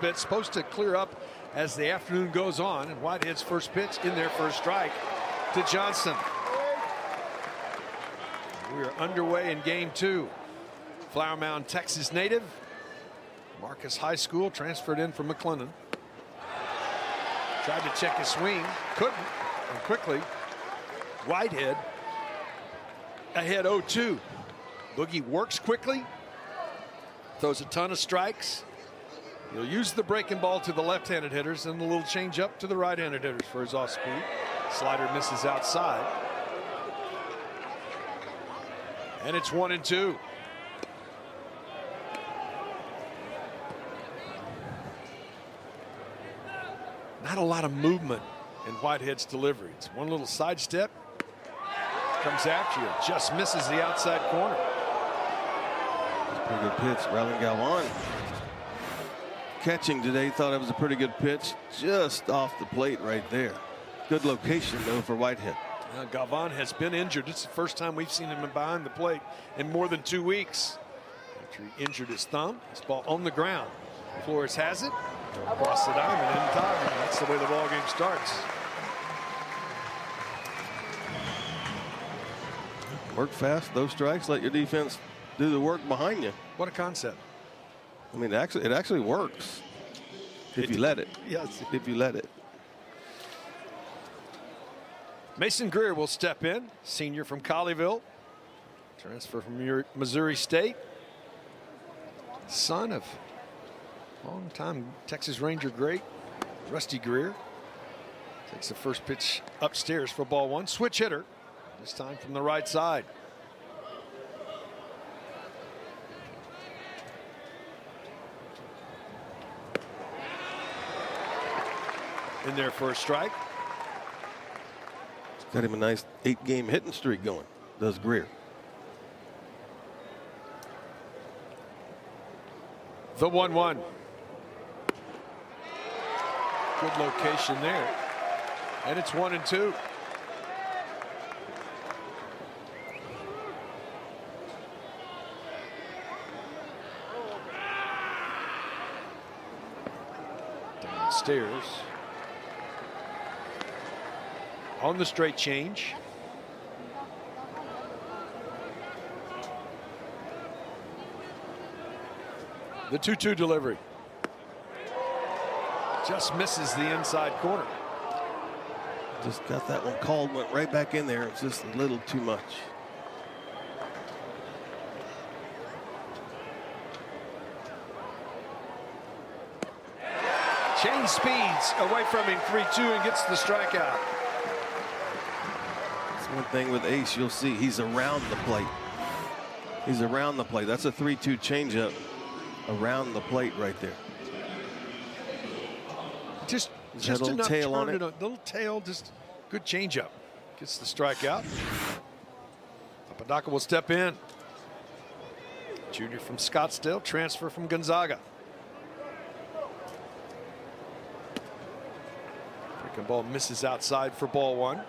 It's supposed to clear up as the afternoon goes on, and Whitehead's first pitch in their first strike to Johnson. We are underway in game 2. Flower Mound, Texas native. Marcus High School, transferred in from McLennan. Tried to check his swing, couldn't, and quickly Whitehead ahead 0-2. Boogie works quickly, throws a ton of strikes. He'll use the breaking ball to the left-handed hitters and a little change up to the right-handed hitters for his off-speed. Slider misses outside. And it's 1-2. Not a lot of movement in Whitehead's delivery. It's one little sidestep. Comes after you. Just misses the outside corner. Pretty good pitch. Rylan Galvan catching today. Thought it was a pretty good pitch. Just off the plate right there. Good location, though, for Whitehead. Galvan has been injured. It's the first time we've seen him behind the plate in more than 2 weeks. After he injured his thumb, his ball on the ground. Flores has it. Across the diamond in time. That's the way the ball game starts. Work fast, those strikes. Let your defense do the work behind you. What a concept. I mean, it actually works if you let it. Yes. If you let it. Mason Greer will step in, senior from Colleyville, transfer from Missouri State, son of longtime Texas Ranger great Rusty Greer. Takes the first pitch upstairs for ball 1. Switch hitter, this time from the right side. In there for a strike. Got him a nice 8-game hitting streak going, does Greer. The 1-1. Good location there. And it's 1-2. Downstairs. On the straight change. The 2-2 delivery. Just misses the inside corner. Just got that one called, went right back in there. It's just a little too much. Change speeds away from him, 3-2, and gets the strikeout. That's one thing with Ace, you'll see he's around the plate. He's around the plate. That's a 3-2 changeup around the plate right there. Just little enough tail turn on it. A little tail, just good changeup. Gets the strikeout. Apodaca will step in. Junior from Scottsdale, transfer from Gonzaga. Breaking ball misses outside for ball 1.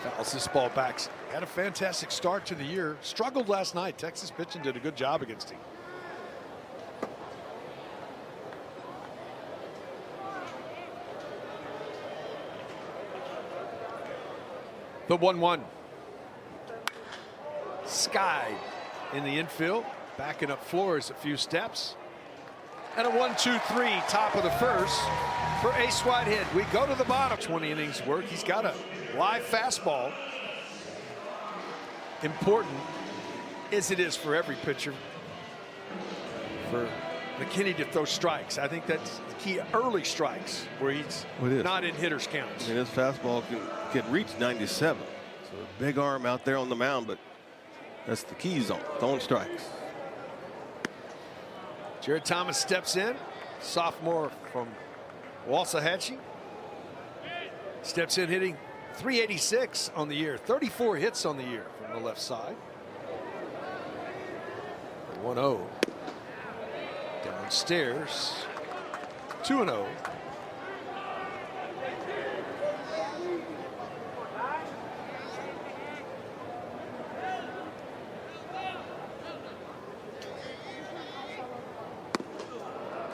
Fouls this ball back. Had a fantastic start to the year. Struggled last night. Texas pitching did a good job against him. The 1-1. Skied in the infield. Backing up Flores a few steps. And a 1-2-3 top of the first for Ace Whitehead. We go to the bottom. 20 innings work. He's got a live fastball. Important as it is for every pitcher for McKinney to throw strikes. I think that's the key. Early strikes where he's not in hitter's counts. I mean, his fastball can reach 97. So a big arm out there on the mound, but that's the key zone, throwing strikes. Jared Thomas steps in, sophomore from Walsahatchee. Steps in hitting .386 on the year, 34 hits on the year from the left side. 1-0. Downstairs. 2-0.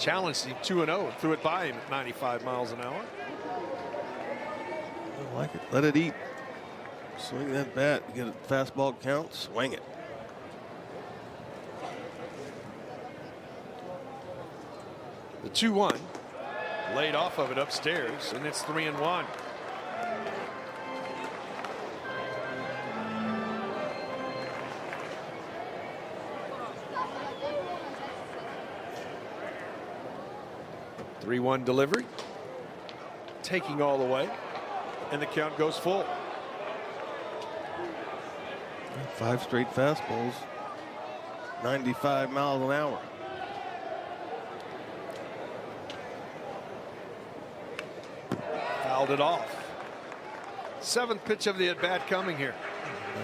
challenged him 2-0 and threw it by him at 95 miles an hour. I like it. Let it eat. Swing that bat. Get a fastball count. Swing it. The 2-1 laid off of it upstairs, and it's 3-1. Three-one delivery, taking all the way, and the count goes full. 5 straight fastballs. 95 miles an hour. Fouled it off. 7th pitch of the at bat coming here.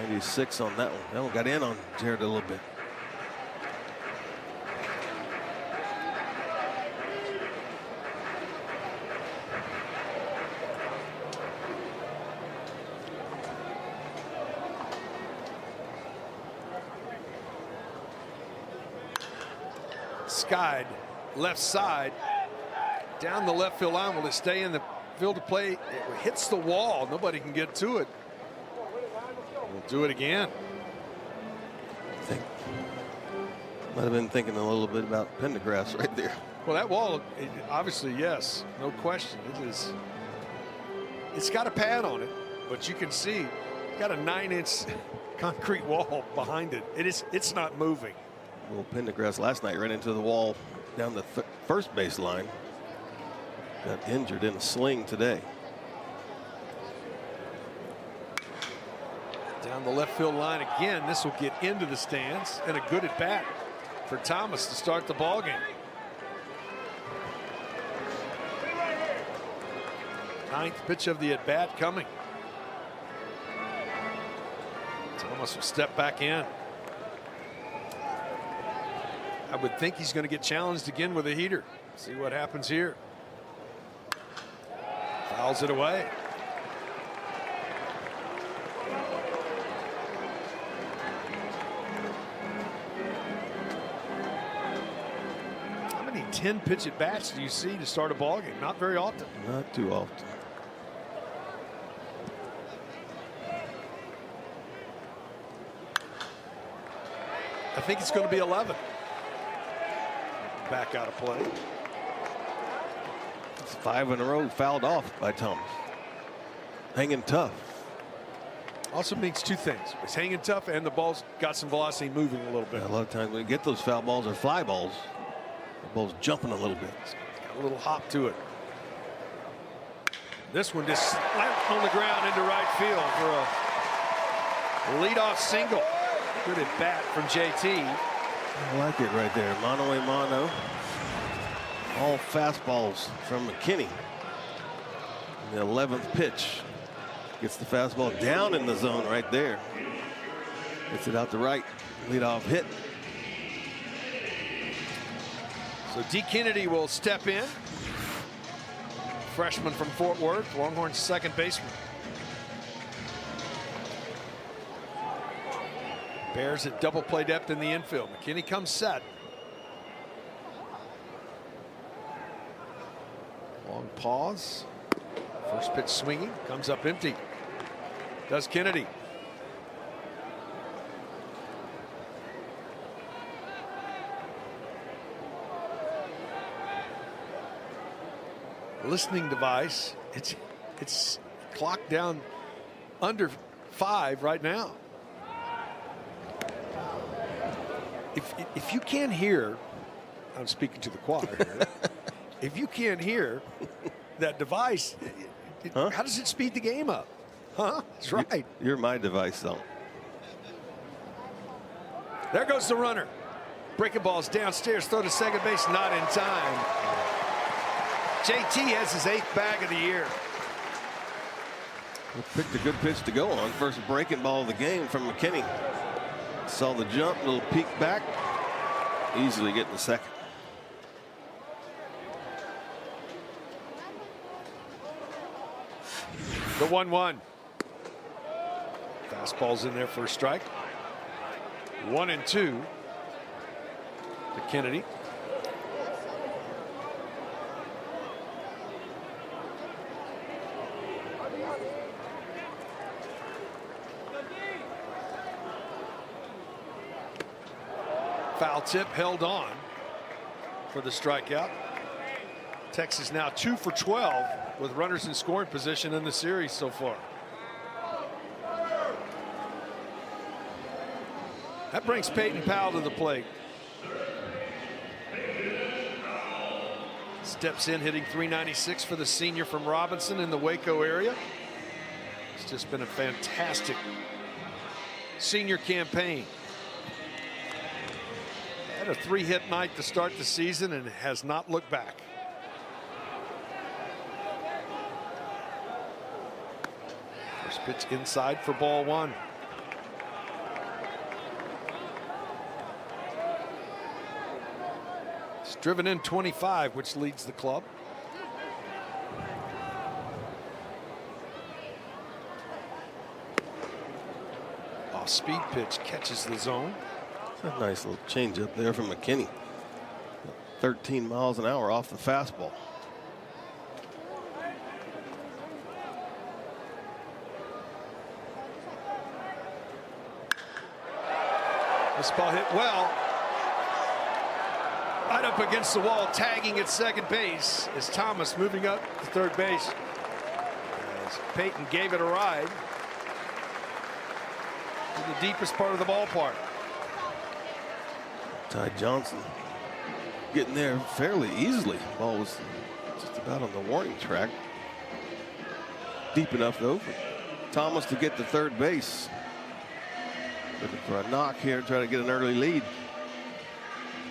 96 on that one. That one got in on Jared a little bit. Skied left side down the left field line. Will it stay in the field of play? It hits the wall. Nobody can get to it. We'll do it again. Might have been thinking a little bit about Pendergrass right there. Well, that wall, obviously, yes, no question. It's got a pad on it, but you can see it's got a 9-inch concrete wall behind it. It's not moving. Well, Pendergrass last night ran into the wall down the first base line. Got injured in a sling today. Down the left field line again. This will get into the stands, and a good at bat for Thomas to start the ball game. 9th pitch of the at bat coming. Thomas will step back in. I would think he's going to get challenged again with a heater. See what happens here. Fouls it away. How many 10-pitch at bats do you see to start a ball game? Not very often. Not too often. I think it's going to be 11. Back out of play. It's 5 in a row fouled off by Thomas. Hanging tough. Also means 2 things. It's hanging tough, and the ball's got some velocity, moving a little bit. Yeah, a lot of times when you get those foul balls or fly balls, the ball's jumping a little bit. It's got a little hop to it. This one just slapped on the ground into right field for a leadoff single. Good at bat from JT. I like it right there. Mano a mano. All fastballs from McKinney. The 11th pitch. Gets the fastball down in the zone right there. Gets it out to right. Leadoff hit. So D. Kennedy will step in. Freshman from Fort Worth, Longhorns second baseman. Bears at double play depth in the infield. McKinney comes set. Long pause. First pitch swinging, comes up empty. Does Kennedy. Listening device. It's clocked down under 5 right now. If you can't hear, I'm speaking to the choir here. If you can't hear that device, how does it speed the game up? Huh? That's right. You're my device, though. There goes the runner. Breaking balls downstairs, throw to second base, not in time. JT has his 8th bag of the year. Picked a good pitch to go on. First breaking ball of the game from McKinney. Saw the jump, little peek back. Easily getting the second. The 1-1. Fastball's in there for a strike. 1-2 to Kennedy. Foul tip held on for the strikeout. Texas now 2 for 12 with runners in scoring position in the series so far. That brings Peyton Powell to the plate. Steps in, hitting .396 for the senior from Robinson in the Waco area. It's just been a fantastic senior campaign. Had a 3-hit night to start the season and has not looked back. First pitch inside for ball 1. It's driven in 25, which leads the club. Off-speed pitch catches the zone. A nice little change up there from McKinney. 13 miles an hour off the fastball. This ball hit well. Right up against the wall, tagging at second base is Thomas, moving up to third base. As Peyton gave it a ride to the deepest part of the ballpark. Ty Johnson getting there fairly easily. Ball was just about on the warning track. Deep enough though for Thomas to get to third base. Looking for a knock here, try to get an early lead.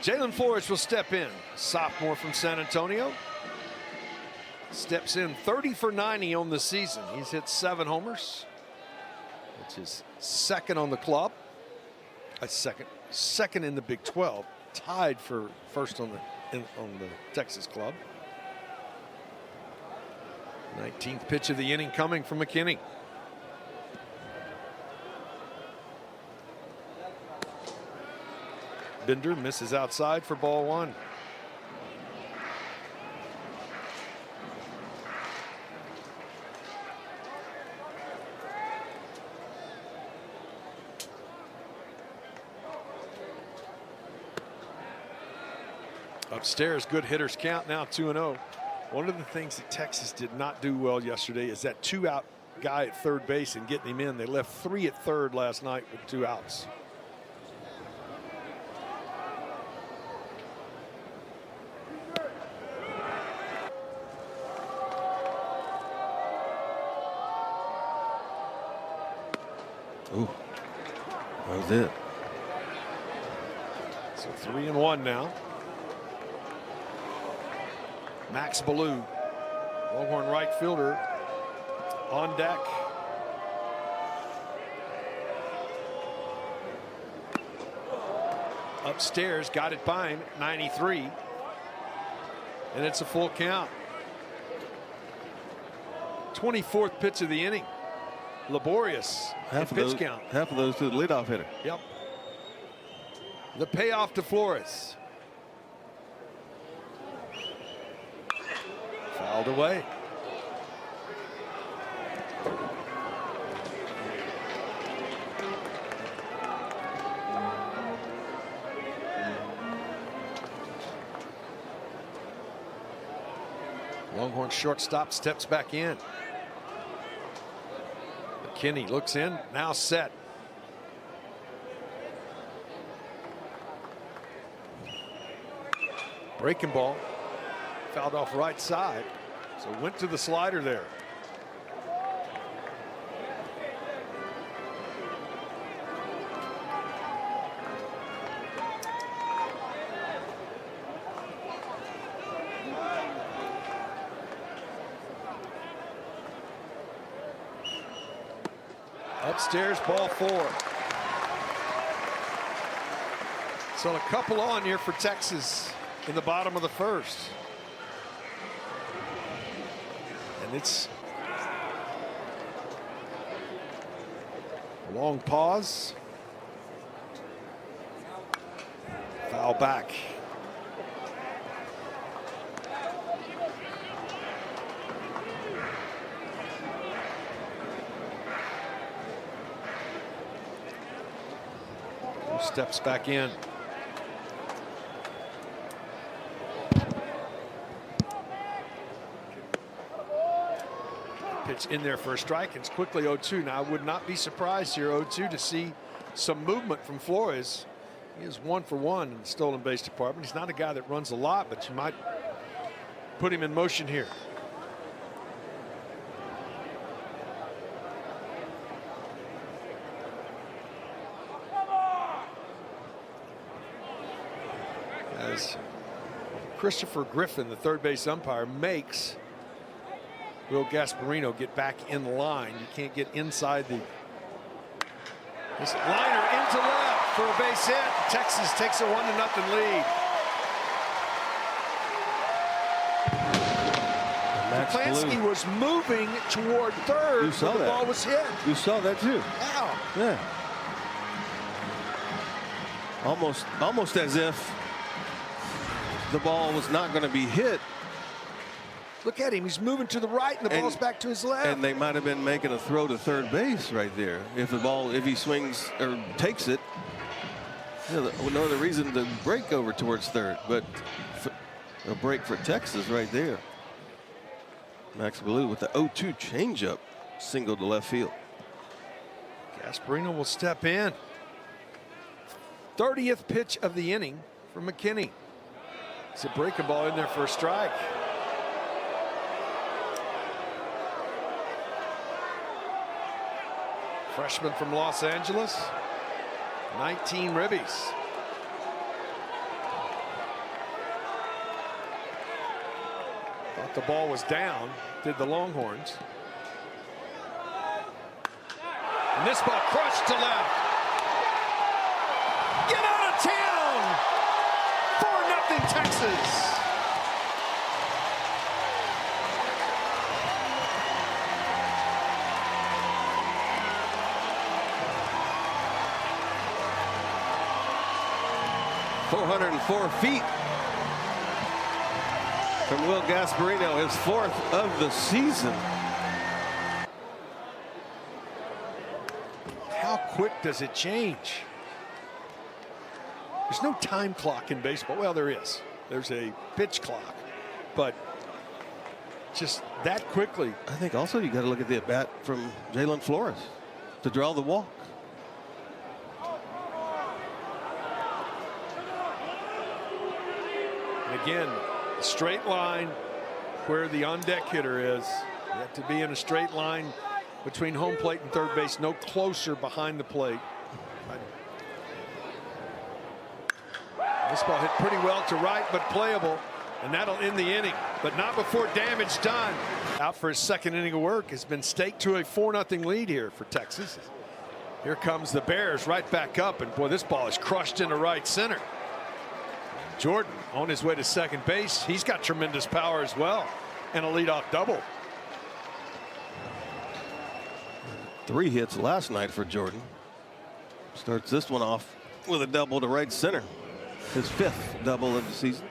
Jalen Flores will step in. Sophomore from San Antonio. Steps in 30 for 90 on the season. He's hit 7 homers, which is second on the club. Second in the Big 12, tied for first on the Texas club. 19th pitch of the inning coming from McKinney. Bender misses outside for ball 1. Upstairs, good hitters count now 2-0. One of the things that Texas did not do well yesterday is that 2-out guy at third base and getting him in. They left 3 at third last night with 2 outs. Ooh, that was it. So 3-1 now. Max Ballou, Longhorn right fielder, on deck. Upstairs, got it by him, 93. And it's a full count. 24th pitch of the inning. Laborious pitch count. Half of those to the leadoff hitter. Yep. The payoff to Flores. Fouled away. Longhorn shortstop steps back in. McKinney looks in, now set. Breaking ball, fouled off right side, so went to the slider there. Upstairs, ball 4. So a couple on here for Texas in the bottom of the first. And it's a long pause. Foul back. Steps back in. That's in there for a strike. It's quickly 0-2. Now, I would not be surprised here, 0-2, to see some movement from Flores. He is 1 for 1 in the stolen base department. He's not a guy that runs a lot, but you might put him in motion here. As Christopher Griffin, the third base umpire, makes Will Gasparino get back in line. You can't get inside this liner into left for a base hit. Texas takes a 1-0 lead. Plansky was moving toward third when the ball was hit. You saw that too. Wow. Yeah. Almost as if the ball was not going to be hit. Look at him. He's moving to the right, and the ball's back to his left. And they might have been making a throw to third base right there. If he swings or takes it, no other reason to break over towards third, but a break for Texas right there. Max Ballou with the 0-2 changeup, single to left field. Gasparino will step in. 30th pitch of the inning for McKinney. It's a breaking ball in there for a strike. Freshman from Los Angeles, 19 ribbies. Thought the ball was down, did the Longhorns. And this ball crushed to left. Get out of town! 4-0 Texas. .404 feet from Will Gasparino, his 4th of the season. How quick does it change? There's no time clock in baseball. Well, there is. There's a pitch clock, but just that quickly. I think also you got to look at the at bat from Jalen Flores to draw the walk. And again, a straight line where the on deck hitter is. You have to be in a straight line between home plate and third base, no closer behind the plate. This ball hit pretty well to right, but playable, and that'll end the inning, but not before damage done. Out for his second inning of work, has been staked to a 4-0 lead here for Texas. Here comes the Bears right back up, and boy, this ball is crushed into right center. Jordan on his way to second base. He's got tremendous power as well, and a leadoff double. 3 hits last night for Jordan. Starts this one off with a double to right center. His 5th double of the season.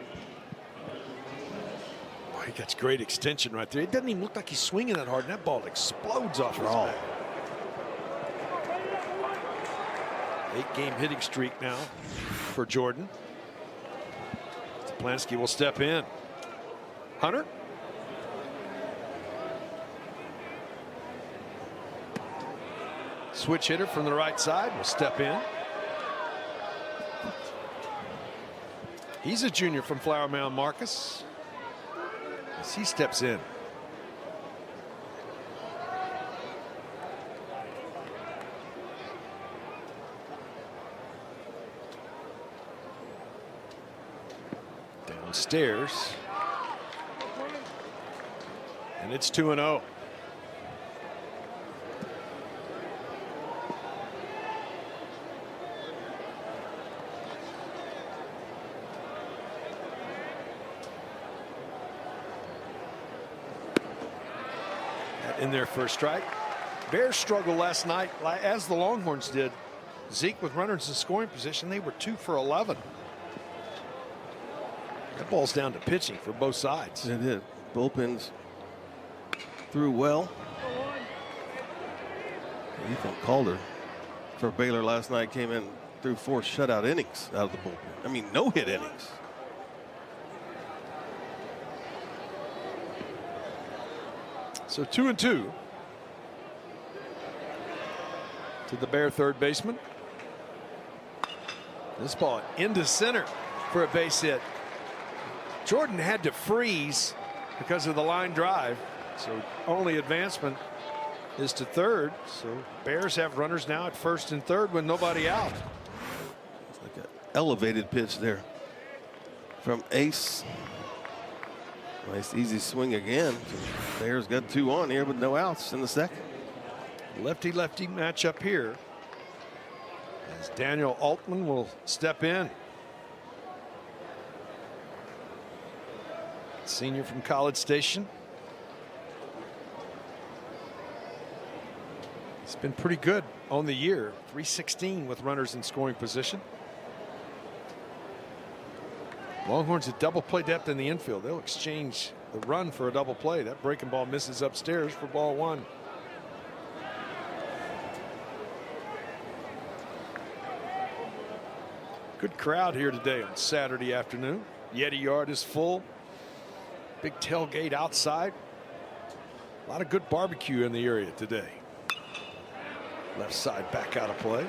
Boy, he gets great extension right there. It doesn't even look like he's swinging that hard, and that ball explodes off his bat. 8-game hitting streak now for Jordan. Plansky will step in. Hunter. Switch hitter from the right side will step in. He's a junior from Flower Mound, Marcus. As he steps in. Downstairs. And it's 2-0. In their first strike. Bears struggled last night, as the Longhorns did. Zeke with runners in scoring position. They were 2 for 11. That ball's down to pitching for both sides. It did. Bullpens threw well. Ethan Calder for Baylor last night came in through 4 shutout innings out of the bullpen. I mean, no hit innings. So 2-2. to the Bear third baseman. This ball into center for a base hit. Jordan had to freeze because of the line drive, so only advancement is to third. So Bears have runners now at first and third with nobody out. It's like an elevated pitch there from Ace. Nice easy swing again. Bears got 2 on here with no outs in the second. Lefty-lefty matchup here, as Daniel Altman will step in. Senior from College Station. He's been pretty good on the year. 316 with runners in scoring position. Longhorns at double play depth in the infield. They'll exchange the run for a double play. That breaking ball misses upstairs for ball 1. Good crowd here today on Saturday afternoon. Yeti Yard is full. Big tailgate outside. A lot of good barbecue in the area today. Left side back out of play.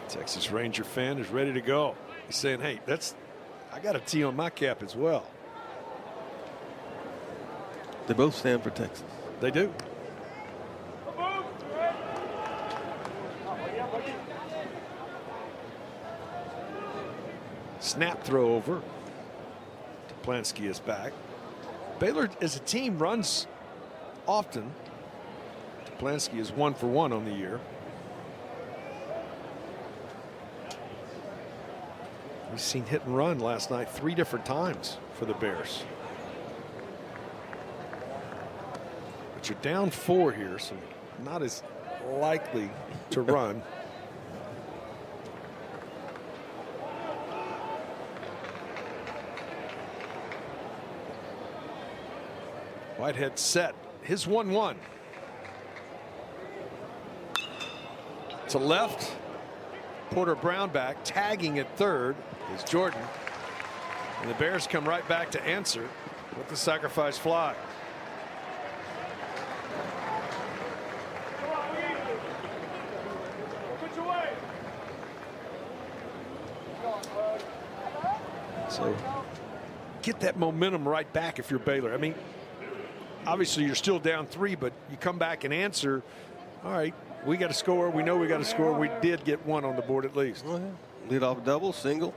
Texas Ranger fan is ready to go. He's saying, hey, I got a T on my cap as well. They both stand for Texas. They do. Snap throw over. Toplansky is back. Baylor as a team runs often. Toplansky is 1 for 1 on the year. We've seen hit and run last night 3 different times for the Bears. But you're down 4 here, so not as likely to run. Whitehead set his 1-1 to left. Porter Brown back, tagging at third is Jordan, and the Bears come right back to answer with the sacrifice fly. So get that momentum right back if you're Baylor. I mean, obviously you're still down 3, but you come back and answer. All right, we got to score. We know we got to score. We did get 1 on the board at least. Oh, yeah. Lead off double, single.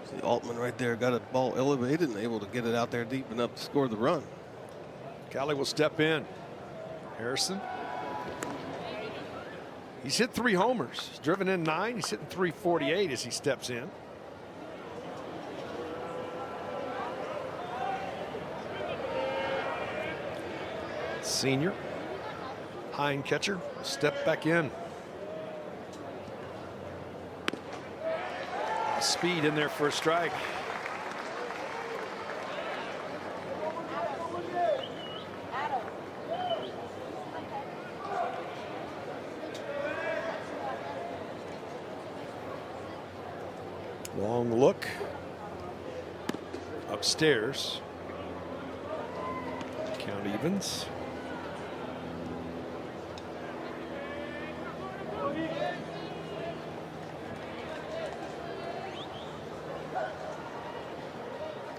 See Altman right there got a ball elevated and able to get it out there deep enough to score the run. Cali will step in. Harrison. He's hit 3 homers. He's driven in 9. He's hitting 348 as he steps in. Senior. Hind catcher will step back in. Speed in there for a strike. Long look. Upstairs. Count evens.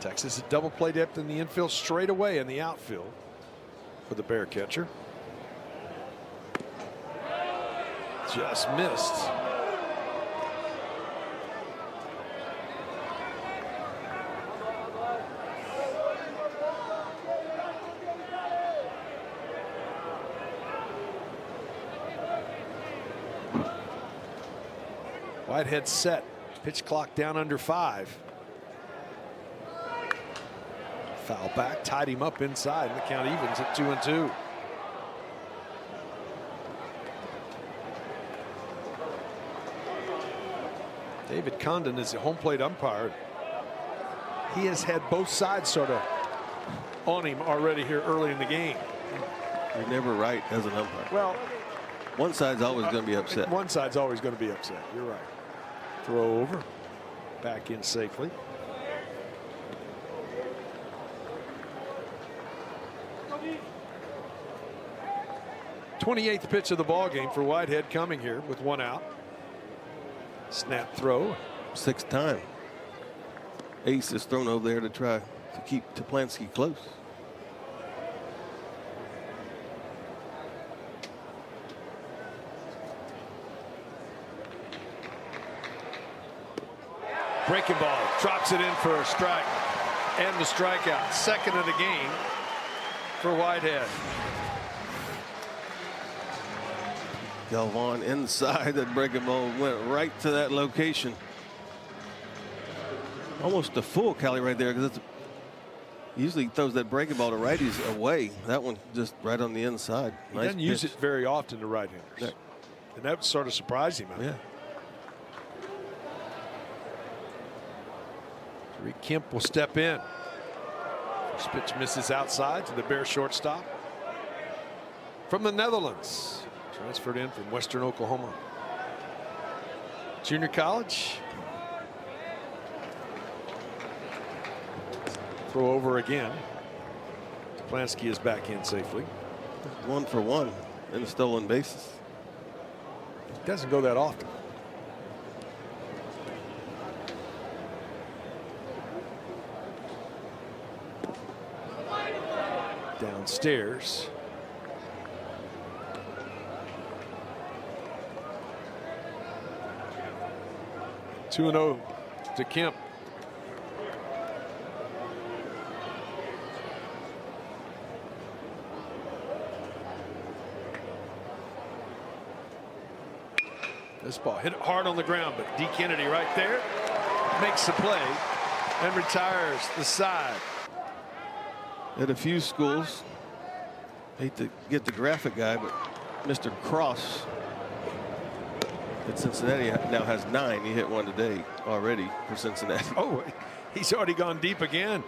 Texas at double play depth in the infield, straight away in the outfield for the Bear catcher. Just missed. Whitehead set. Pitch clock down under 5. Foul back, tied him up inside, and the count evens at 2-2. David Condon is the home plate umpire. He has had both sides sort of on him already here early in the game. You're never right as an umpire. Well, One side's always going to be upset. One side's always going to be upset. You're right. Throw over. Back in safely. "28th pitch of the ball game for Whitehead coming here with one out. Snap throw. 6th time. Ace is thrown over there to try to keep Toplansky close. Breaking ball. Drops it in for a strike. And the strikeout. Second of the game for Whitehead. Galvan inside. That breaking ball went right to that location. Almost a full Cali right there, because usually he throws that breaking ball to righties away. That one just right on the inside. He doesn't use it very often to right-handers. Yeah. And that sort of surprised him. Yeah. Tariq Kemp will step in. First pitch misses outside to the Bear shortstop. From the Netherlands. Transferred in from Western Oklahoma. Junior college. Throw over again. Toplansky is back in safely. 1 for 1 in the stolen bases. Doesn't go that often. Downstairs. Two 2-0 to Kemp. This ball hit it hard on the ground, but D. Kennedy right there makes the play and retires the side. At a few schools, hate to get the graphic guy, but Mr. Cross at Cincinnati now has 9. He hit one today already for Cincinnati. Oh, he's already gone deep again.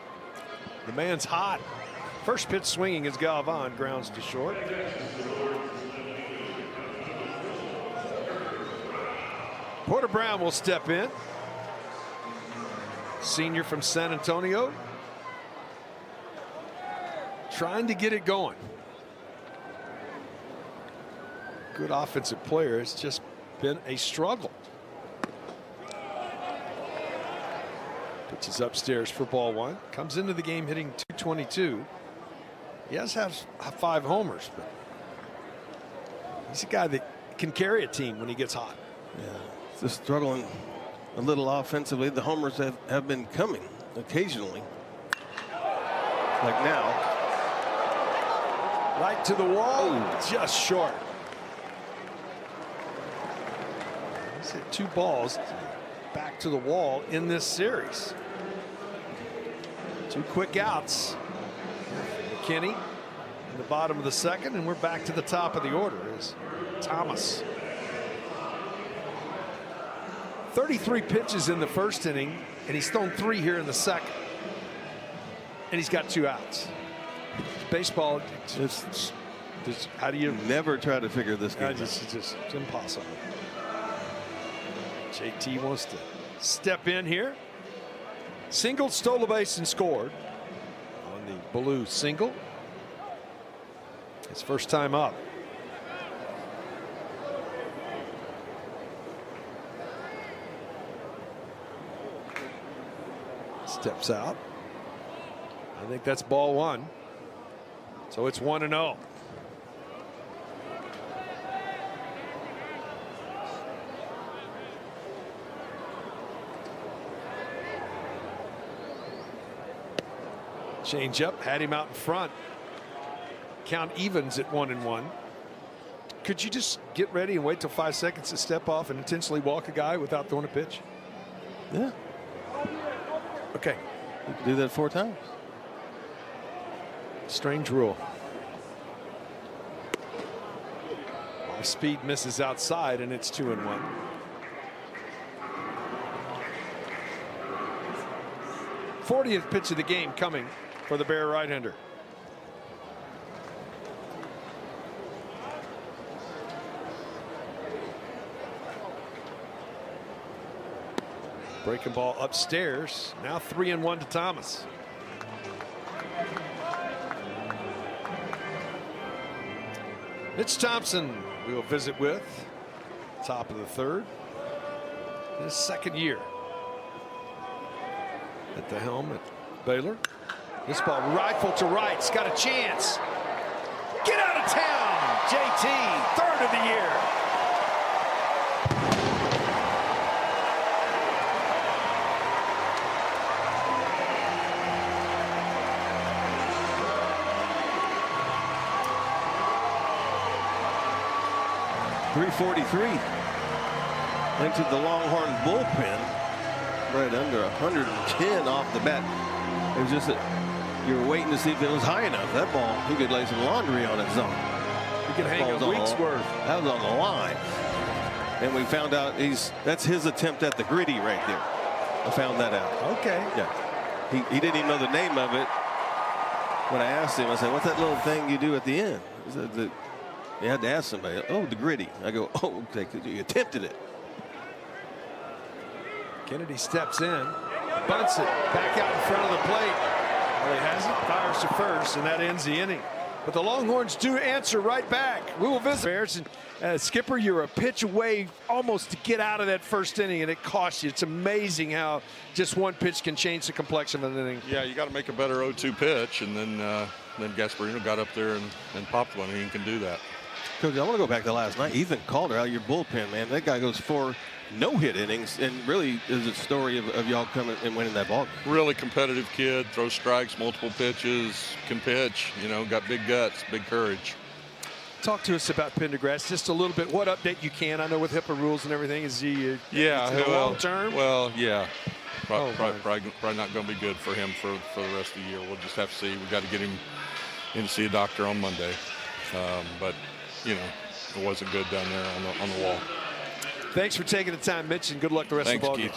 The man's hot. First pitch swinging is Galvan, grounds to short. Porter Brown will step in. Senior from San Antonio. Trying to get it going. Good offensive player. It's just been a struggle. Pitches upstairs for ball 1. Comes into the game hitting .222. He has 5 homers, but he's a guy that can carry a team when he gets hot. Yeah, just struggling a little offensively. The homers have been coming occasionally. Like now. Right to the wall, just short. He's hit 2 balls back to the wall in this series. 2 quick outs. McKinney in the bottom of the 2nd, and we're back to the top of the order is Thomas. 33 pitches in the 1st inning, and he's thrown 3 here in the 2nd. And he's got 2 outs. Baseball, it's how do you never try to figure this game out? It's impossible. JT wants to step in here. Singled, stole a base, and scored on the Ballou single. His first time up. Steps out. I think that's ball 1. So it's 1-0. Change up, had him out in front. Count evens at 1-1. Could you just get ready and wait till 5 seconds to step off and intentionally walk a guy without throwing a pitch? Yeah. Okay. You can do that 4 times. Strange rule. Off speed misses outside, and it's 2-1. '40th pitch of the game coming for the Bear right-hander. Breaking ball upstairs. Now 3-1 to Thomas. Mitch Thompson we will visit with. Top of the third. His second year at the helm at Baylor. This ball rifled to right. It's got a chance. Get out of town. JT, third of the year. .343 into the Longhorn bullpen, right under 110 off the bat. It was just that you were waiting to see if it was high enough. That ball, he could lay some laundry on its own. He could hang a week's worth. That was on the line. And we found out that's his attempt at the gritty right there. I found that out. Okay. Yeah. He didn't even know the name of it. When I asked him, I said, what's that little thing you do at the end? He said, you had to ask somebody. Oh, the gritty. I go, oh, okay, you attempted it. Kennedy steps in, bunts it back out in front of the plate. Well, he has it, fires to first, and that ends the inning. But the Longhorns do answer right back. We will visit Bears, and Skipper, you're a pitch away almost to get out of that first inning, and it costs you. It's amazing how just one pitch can change the complexion of an inning. Yeah, you got to make a better 0-2 pitch, and then Gasparino got up there and popped one, and he can do that. Coach, I want to go back to last night. Ethan Calder out of your bullpen, man. That guy goes 4 no-hit innings, and really is a story of y'all coming and winning that ball game. Really competitive kid, throws strikes, multiple pitches, can pitch, got big guts, big courage. Talk to us about Pendergrass just a little bit. What update you can? I know with HIPAA rules and everything, is he long term? Well, yeah. Probably not going to be good for him for the rest of the year. We'll just have to see. We got to get him in to see a doctor on Monday. But it wasn't good down there on the wall. Thanks for taking the time, Mitch, and good luck the rest of the ball game.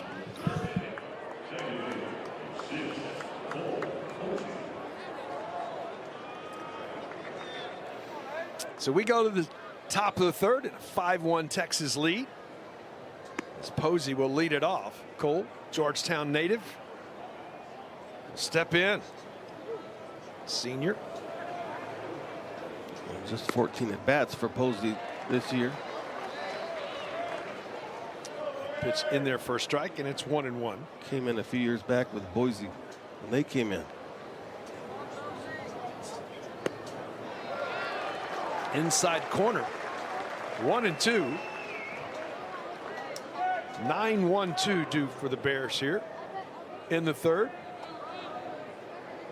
So we go to the top of the third in a 5-1 Texas lead. As Posey will lead it off. Cole, Georgetown native, step in. Senior. Just 14 at bats for Posey this year. Pitch in there for a strike, and it's 1-1. Came in a few years back with Boise when they came in. Inside corner, 1-2. 9-1-2 due for the Bears here in the third.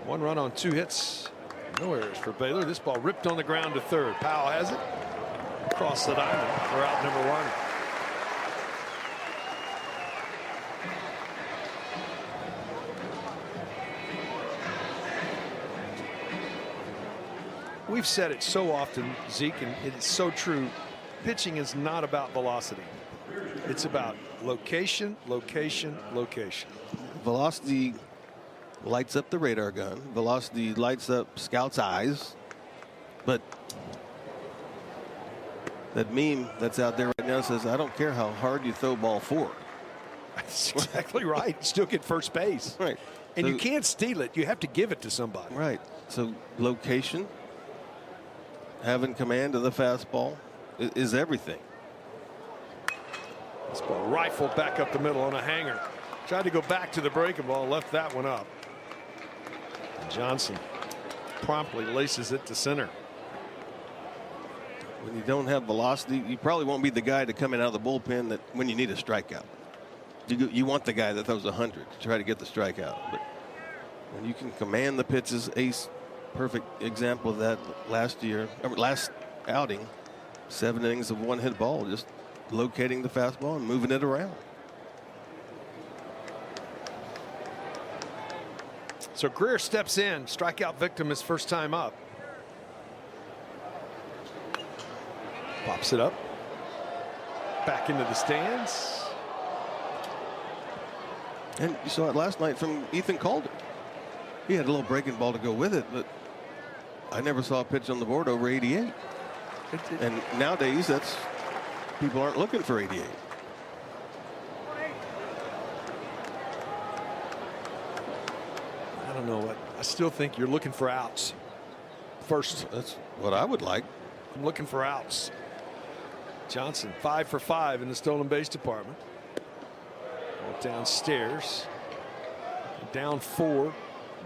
1 run on 2 hits. No errors for Baylor. This ball ripped on the ground to third. Powell has it across the diamond for out number 1. We've said it so often, Zeke, and it is so true. Pitching is not about velocity. It's about location, location, location. Velocity lights up the radar gun. Velocity lights up scouts' eyes. But that meme that's out there right now says, I don't care how hard you throw ball 4. That's exactly right. You still get first base. Right. And so, you can't steal it. You have to give it to somebody. Right. So location, having command of the fastball is everything. This ball rifled back up the middle on a hanger. Tried to go back to the breaking ball, left that one up. And Johnson promptly laces it to center. When you don't have velocity, you probably won't be the guy to come in out of the bullpen that when you need a strikeout. You want the guy that throws 100 to try to get the strikeout. But when you can command the pitches, Ace, perfect example of that last outing, 7 innings of 1-hit ball, just locating the fastball and moving it around. So Greer steps in, strikeout victim his first time up. Pops it up. Back into the stands. And you saw it last night from Ethan Calder. He had a little breaking ball to go with it, but I never saw a pitch on the board over 88. And nowadays, people aren't looking for 88. don't know. I still think you're looking for outs. First, That's what I would like. I'm looking for outs. Johnson 5 for 5 in the stolen base department. Downstairs. Down 4.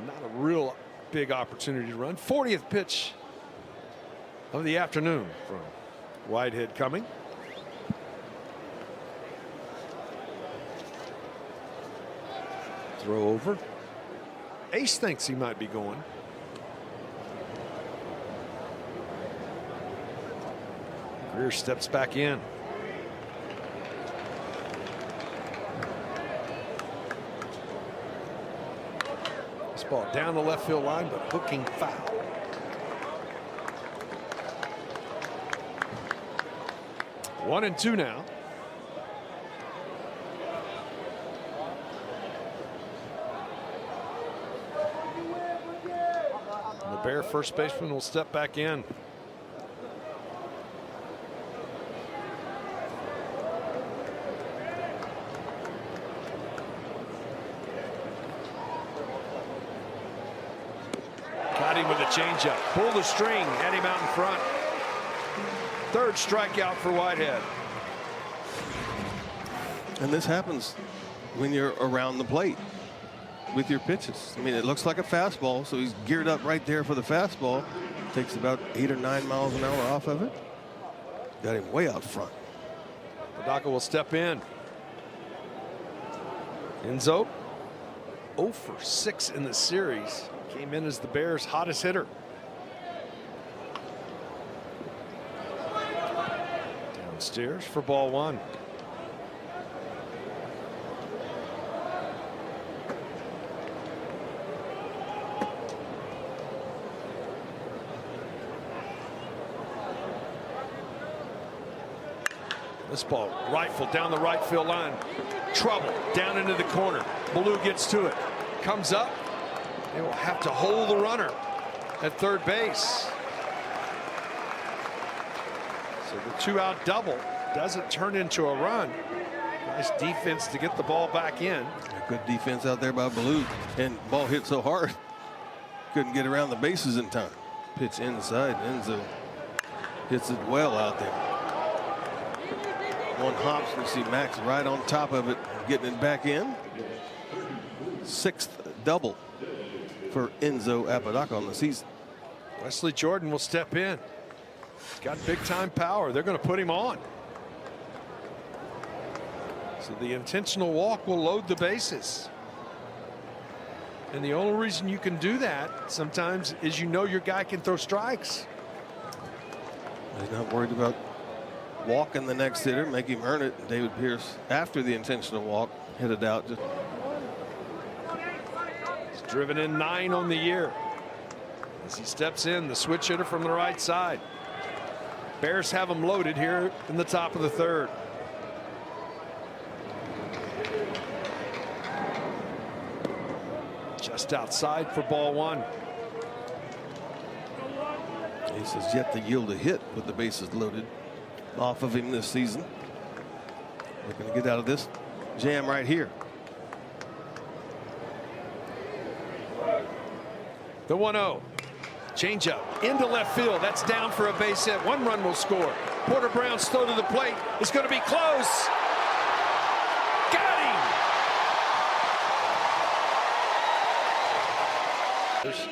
Not a real big opportunity to run. 40th pitch of the afternoon from Whitehead coming. Throw over. Ace thinks he might be going. Greer steps back in. This ball down the left field line, but hooking foul. One and two now. And the Bear first baseman will step back in. Got him with a changeup. Pull the string, had him out in front. Third strikeout for Whitehead. And this happens when you're around the plate with your pitches. I mean, it looks like a fastball, so he's geared up right there for the fastball. Takes about 8 or 9 miles an hour off of it. Got him way out front. Apodaca will step in. Enzo 0 for 6 in the series. Came in as the Bears' hottest hitter. Downstairs for ball one. This ball rifled down the right field line. Trouble down into the corner. Ballou gets to it. Comes up. They will have to hold the runner at third base. So the 2-out double doesn't turn into a run. Nice defense to get the ball back in. Good defense out there by Ballou. And ball hit so hard, couldn't get around the bases in time. Pitch inside. Enzo hits it well out there. One hops, we see Max right on top of it, getting it back in. 6th double for Enzo Apodaca on the season. Wesley Jordan will step in. He's got big time power. They're going to put him on. So the intentional walk will load the bases. And the only reason you can do that sometimes is you know your guy can throw strikes. He's not worried about walking the next hitter, make him earn it. David Pierce, after the intentional walk, hit it out. He's driven in 9 on the year. As he steps in, the switch hitter from the right side. Bears have him loaded here in the top of the third. Just outside for ball one. Ace has yet to yield a hit with the bases loaded off of him this season. Looking to get out of this jam right here. The 1-0. Changeup into left field. That's down for a base hit. 1 run will score. Porter Brown's throw to the plate. It's going to be close. Got him. There's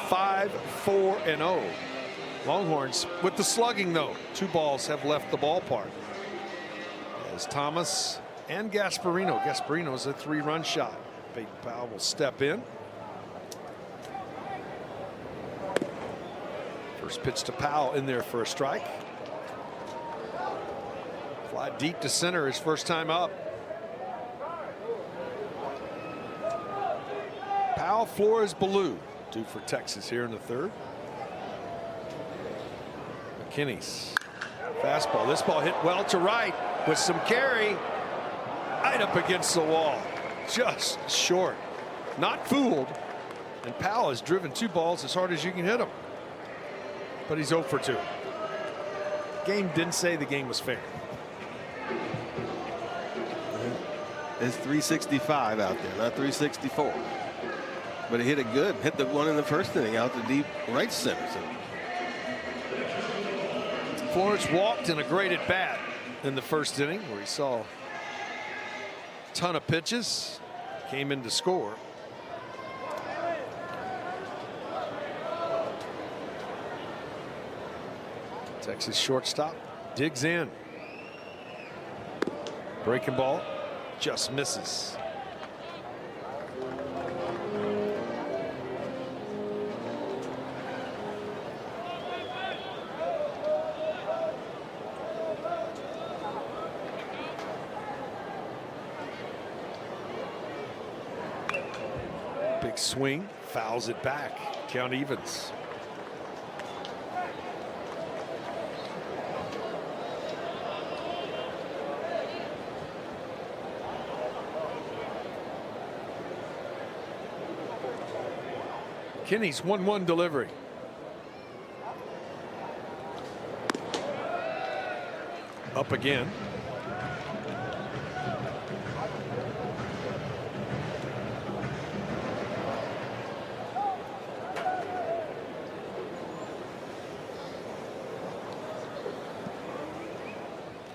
5-4-0. Longhorns with the slugging, though. 2 balls have left the ballpark. As Thomas and Gasparino. Gasparino's a 3-run shot. Peyton Powell will step in. First pitch to Powell in there for a strike. Fly deep to center his first time up. Powell, Flores, Ballou due for Texas here in the third. McKinney's fastball. This ball hit well to right with some carry. Right up against the wall. Just short. Not fooled. And Powell has driven 2 balls as hard as you can hit them. But he's 0 for 2. Game didn't say the game was fair. It's 365 out there, not 364. but he hit it good. Hit the one in the first inning out to deep right center. So Flores walked in a great at bat in the first inning where he saw a ton of pitches, came in to score. Texas shortstop digs in. Breaking ball just misses. Big swing, fouls it back. Count evens. Kinney's 1-1 delivery. Up again.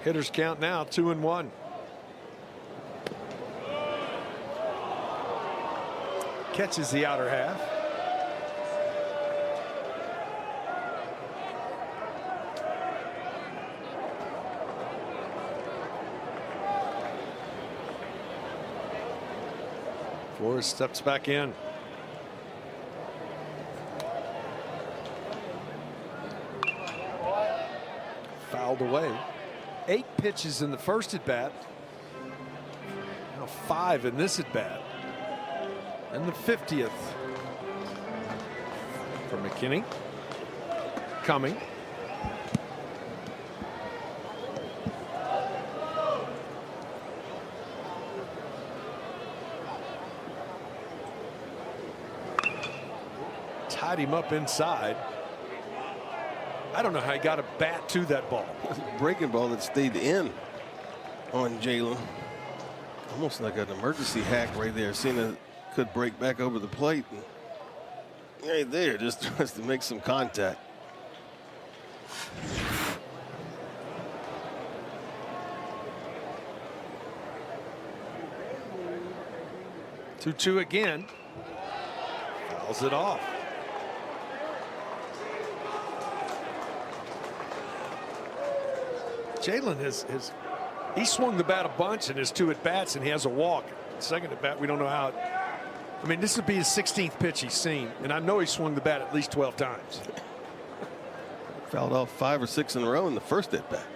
Hitters count now 2-1. Catches the outer half. Flores steps back in. Fouled away. 8 pitches in the first at bat. Now 5 in this at bat. And the 50th for McKinney. Coming. Tied him up inside. I don't know how he got a bat to that ball. breaking ball that stayed in on Jalen. Almost like an emergency hack right there. Seeing it could break back over the plate. And right there, just tries to make some contact. Two again. Fouls it off. Jalen he swung the bat a bunch in his 2 at bats and he has a walk. Second at bat, we don't know how. I mean, this would be his 16th pitch he's seen, and I know he swung the bat at least 12 times. Fouled off 5 or 6 in a row in the first at bat.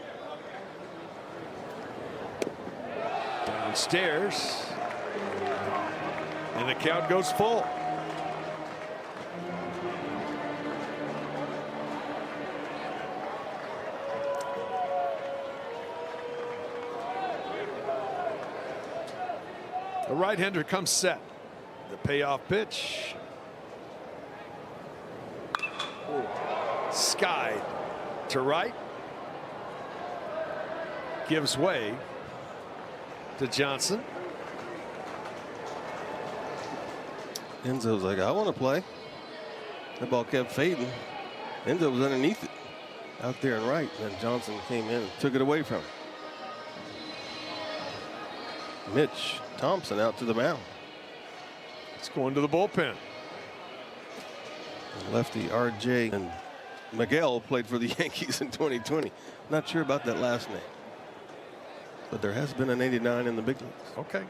Downstairs, and the count goes full. The right-hander comes set. The payoff pitch. Skied to right. Gives way to Johnson. Enzo's like, I want to play. That ball kept fading. Enzo was underneath it out there and right. And Johnson came in and took it away from him. Mitch Thompson out to the mound. It's going to the bullpen. Lefty RJ and Miguel played for the Yankees in 2020. Not sure about that last name. But there has been an 89 in the big leagues. Okay.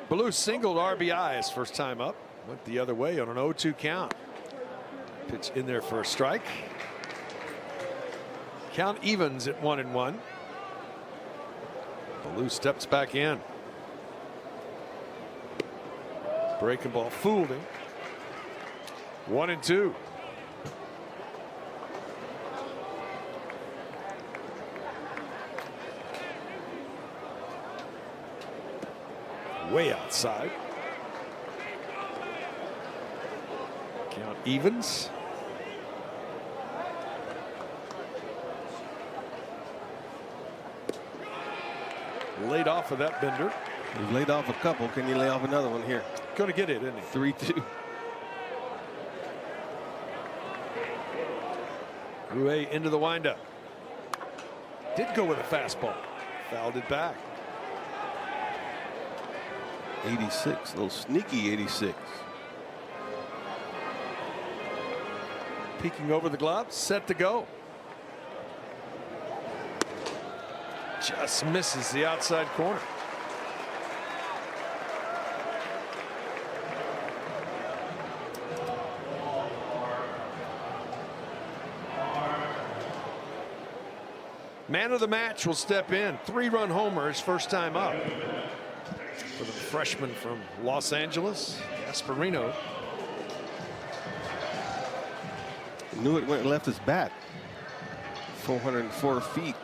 Blue singled RBI his first time up. Went the other way on an 0-2 count. Pitch in there for a strike. Count evens at 1-1. Blue steps back in. Breaking ball fooled him. 1-2. Way outside. Count evens. Laid off of that bender. He's laid off a couple. Can you lay off another one here? Going to get it, isn't he? 3-2. Rue into the windup. Did go with a fastball. Fouled it back. 86. A little sneaky 86. Peeking over the glove. Set to go. Just misses the outside corner. Man of the match will step in. 3-run homer his first time up. For the freshman from Los Angeles, Gasparino. Knew it went left his bat. 404 feet.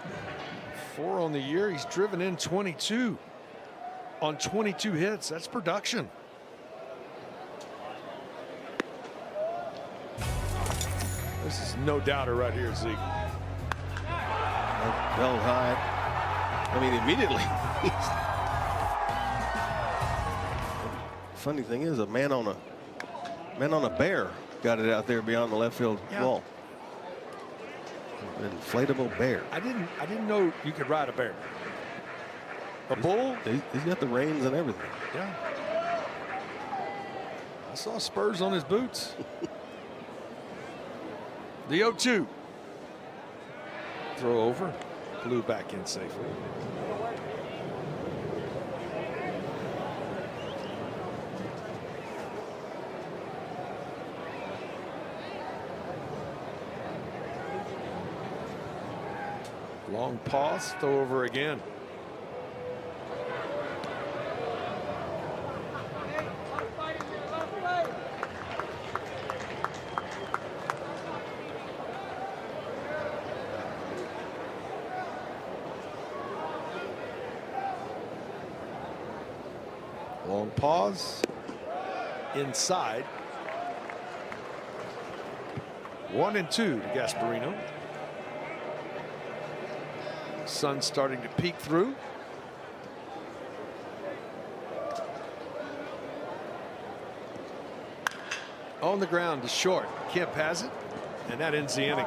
4 on the year. He's driven in 22 on 22 hits. That's production. This is no doubter right here, Zeke. Held high. I mean, immediately. Funny thing is, a man on a bear got it out there beyond the left field wall. An inflatable bear. I didn't know you could ride a bear. A bull? He's got the reins and everything. Yeah. I saw spurs on his boots. The 0-2. Throw over. Blew back in safely. Long pause, throw over again. Long pause. Inside. 1-2 to Gasparino. Sun starting to peek through. On the ground to short. Kemp has it, and that ends the inning.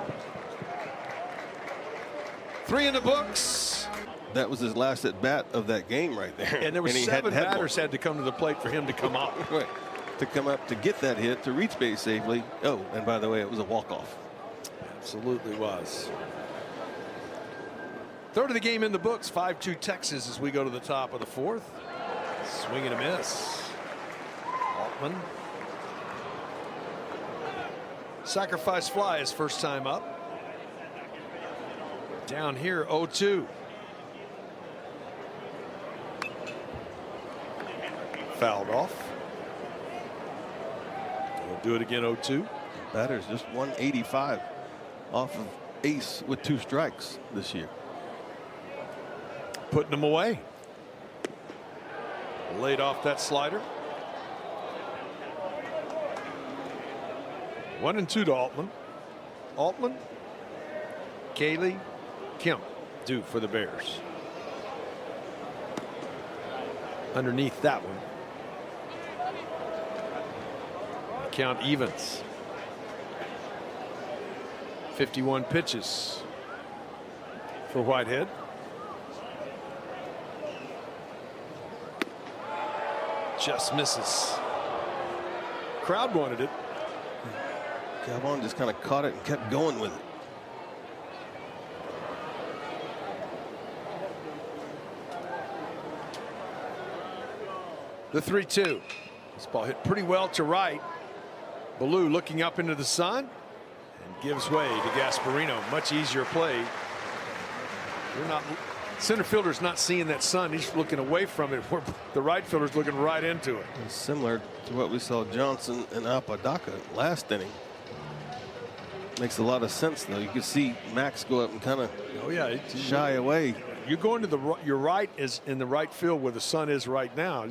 3 in the books. That was his last at bat of that game right there. And there were 7 batters had to come to the plate for him to come up. Right. To come up to get that hit, to reach base safely. Oh, and by the way, it was a walk-off. Absolutely was. Third of the game in the books. 5-2 Texas as we go to the top of the 4th. Swing and a miss. Altman. Sacrifice fly his first time up. Down here 0-2. Fouled off. We'll do it again 0-2. Batter's just 185 off of ace with 2 strikes this year. Putting them away. Laid off that slider. 1-2 to Altman. Altman, Cayley, Kemp due for the Bears. Underneath that one. Count evens. 51 pitches for Whitehead. Just misses. Crowd wanted it. Galvan just kind of caught it and kept going with it. The 3-2. This ball hit pretty well to right. Ballou looking up into the sun and gives way to Gasparino. Much easier play. Center fielder's not seeing that sun. He's looking away from it, where the right fielder's looking right into it. It's similar to what we saw Johnson and Apodaca last inning. Makes a lot of sense, though. You can see Max go up and kind of shy away. You're going to your right is in the right field where the sun is right now.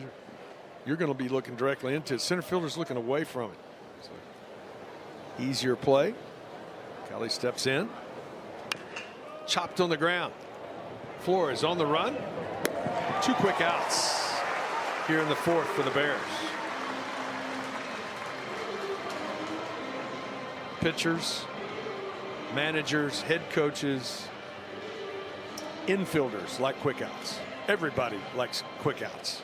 You're going to be looking directly into it. Center fielder's looking away from it. So, easier play. Kelly steps in. Chopped on the ground. Flores on the run. 2 quick outs. here in the fourth for the Bears. Pitchers, managers, head coaches, infielders like quick outs. Everybody likes quick outs.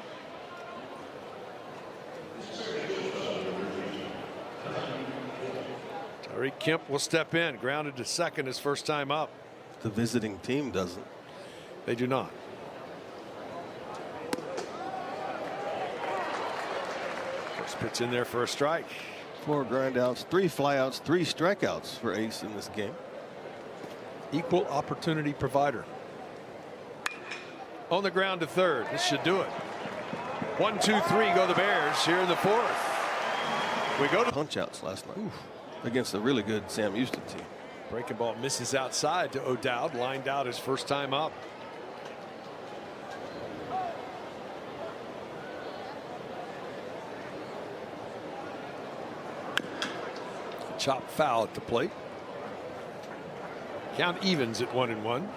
Tariq Kemp will step in, grounded to second his first time up. The visiting team doesn't. They do not. First pitch in there for a strike. 4 grindouts, 3 flyouts, 3 strikeouts for Ace in this game. Equal opportunity provider. On the ground to third. This should do it. 1, 2, 3 go the Bears here in the fourth. We go to Punch outs last night against a really good Sam Houston team. breaking ball misses outside to O'Dowd, lined out his first time up. Chop foul at the plate. Count evens at 1-1.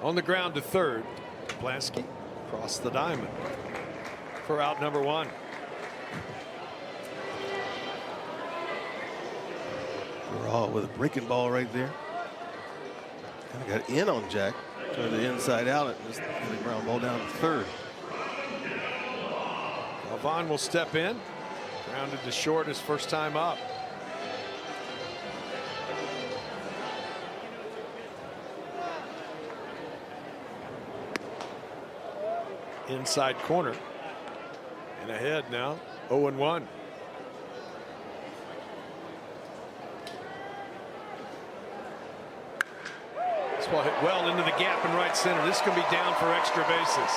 On the ground to third. Blansky across the diamond for out number 1. Raw with a breaking ball right there. Kind of got in on Jack. Turned the inside out and just hit the ground ball down to third. Vaughn will step in. Grounded to short his first time up. Inside corner. And ahead now. 0-1. This ball hit well into the gap in right center. This can be down for extra bases.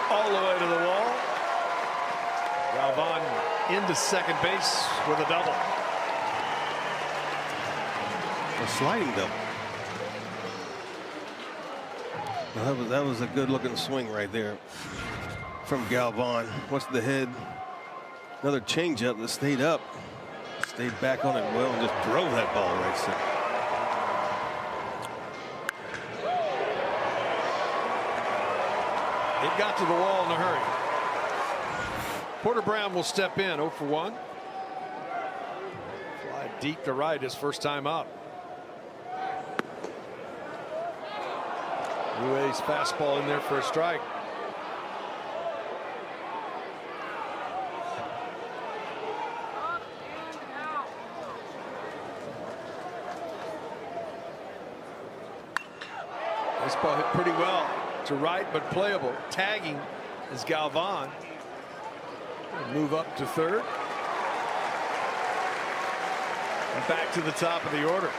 All the way to the wall. Galvan into second base with a double. A sliding double. Well, that was a good looking swing right there from Galvan. What's the head? Another changeup that stayed up. Stayed back on it well and just drove that ball right center. It got to the wall in a hurry. Porter Brown will step in, 0 for 1. Fly deep to right his first time up. UA's fastball in there for a strike. This ball hit pretty well to right, but playable. Tagging is Galvan. Move up to third. And back to the top of the order.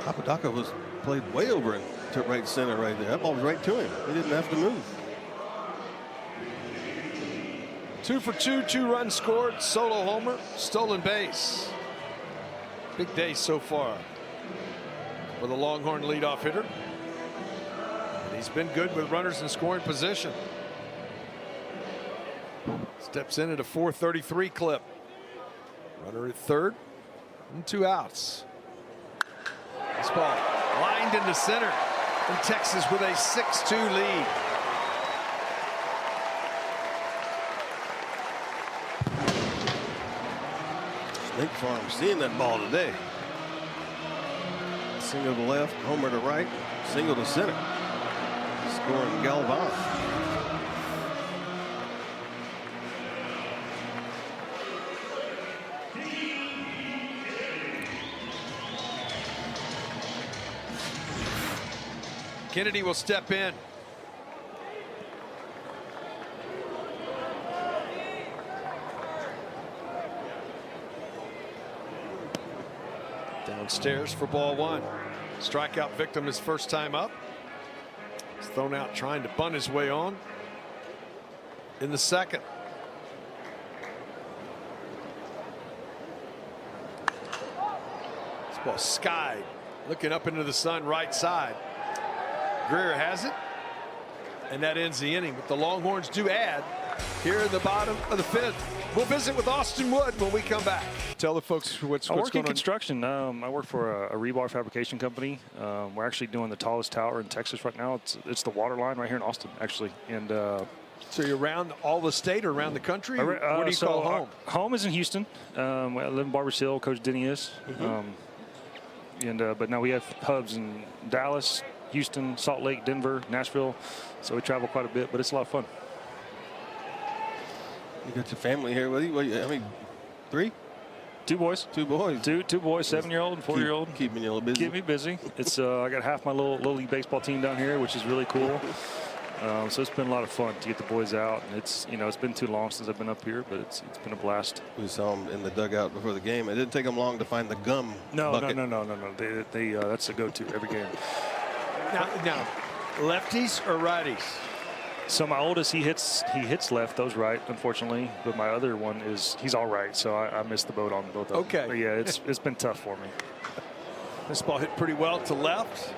Apodaca was played way over to right center right there. That ball was right to him. He didn't have to move. 2 for 2, 2 runs scored, solo homer, stolen base. Big day so far for the Longhorn leadoff hitter. And he's been good with runners in scoring position. Steps in at a 433 clip. Runner at third and 2 outs. This ball lined into center, and Texas with a 6-2 lead. Snake Farm seeing that ball today. Single to left, homer to right, single to center. Scoring Galvan. Kennedy will step in. Downstairs for ball 1. Strikeout victim his first time up. He's thrown out trying to bunt his way on in the second. This ball skied Looking up into the sun, right side. Greer has it. And that ends the inning. But the Longhorns do add here in the bottom of the fifth. We'll visit with Austin Wood when we come back. Tell the folks what's I going work in on. Construction. I work for a rebar fabrication company. We're actually doing the tallest tower in Texas right now. It's the water line right here in Austin, actually. And so you're around all the state or around the country? What do you call home? Home is in Houston. I live in Barbers Hill. Coach Denny is. But now we have hubs in Dallas, Houston, Salt Lake, Denver, Nashville. So we travel quite a bit, but it's a lot of fun. You got your family here with you? I mean, 3? 2 boys. 2 boys. Two boys, 7-year-old and 4-year-old. Keeping you a little busy. Keep me busy. It's I got half my little league baseball team down here, which is really cool. So it's been a lot of fun to get the boys out, and it's been too long since I've been up here, but it's been a blast. We saw them in the dugout before the game. It didn't take them long to find the gum bucket. No. They that's a go-to every game. Now, lefties or righties? So my oldest, he hits left, those right, unfortunately. But my other one he's all right. So I missed the boat on both of them. Okay. But yeah, it's been tough for me. This ball hit pretty well to left.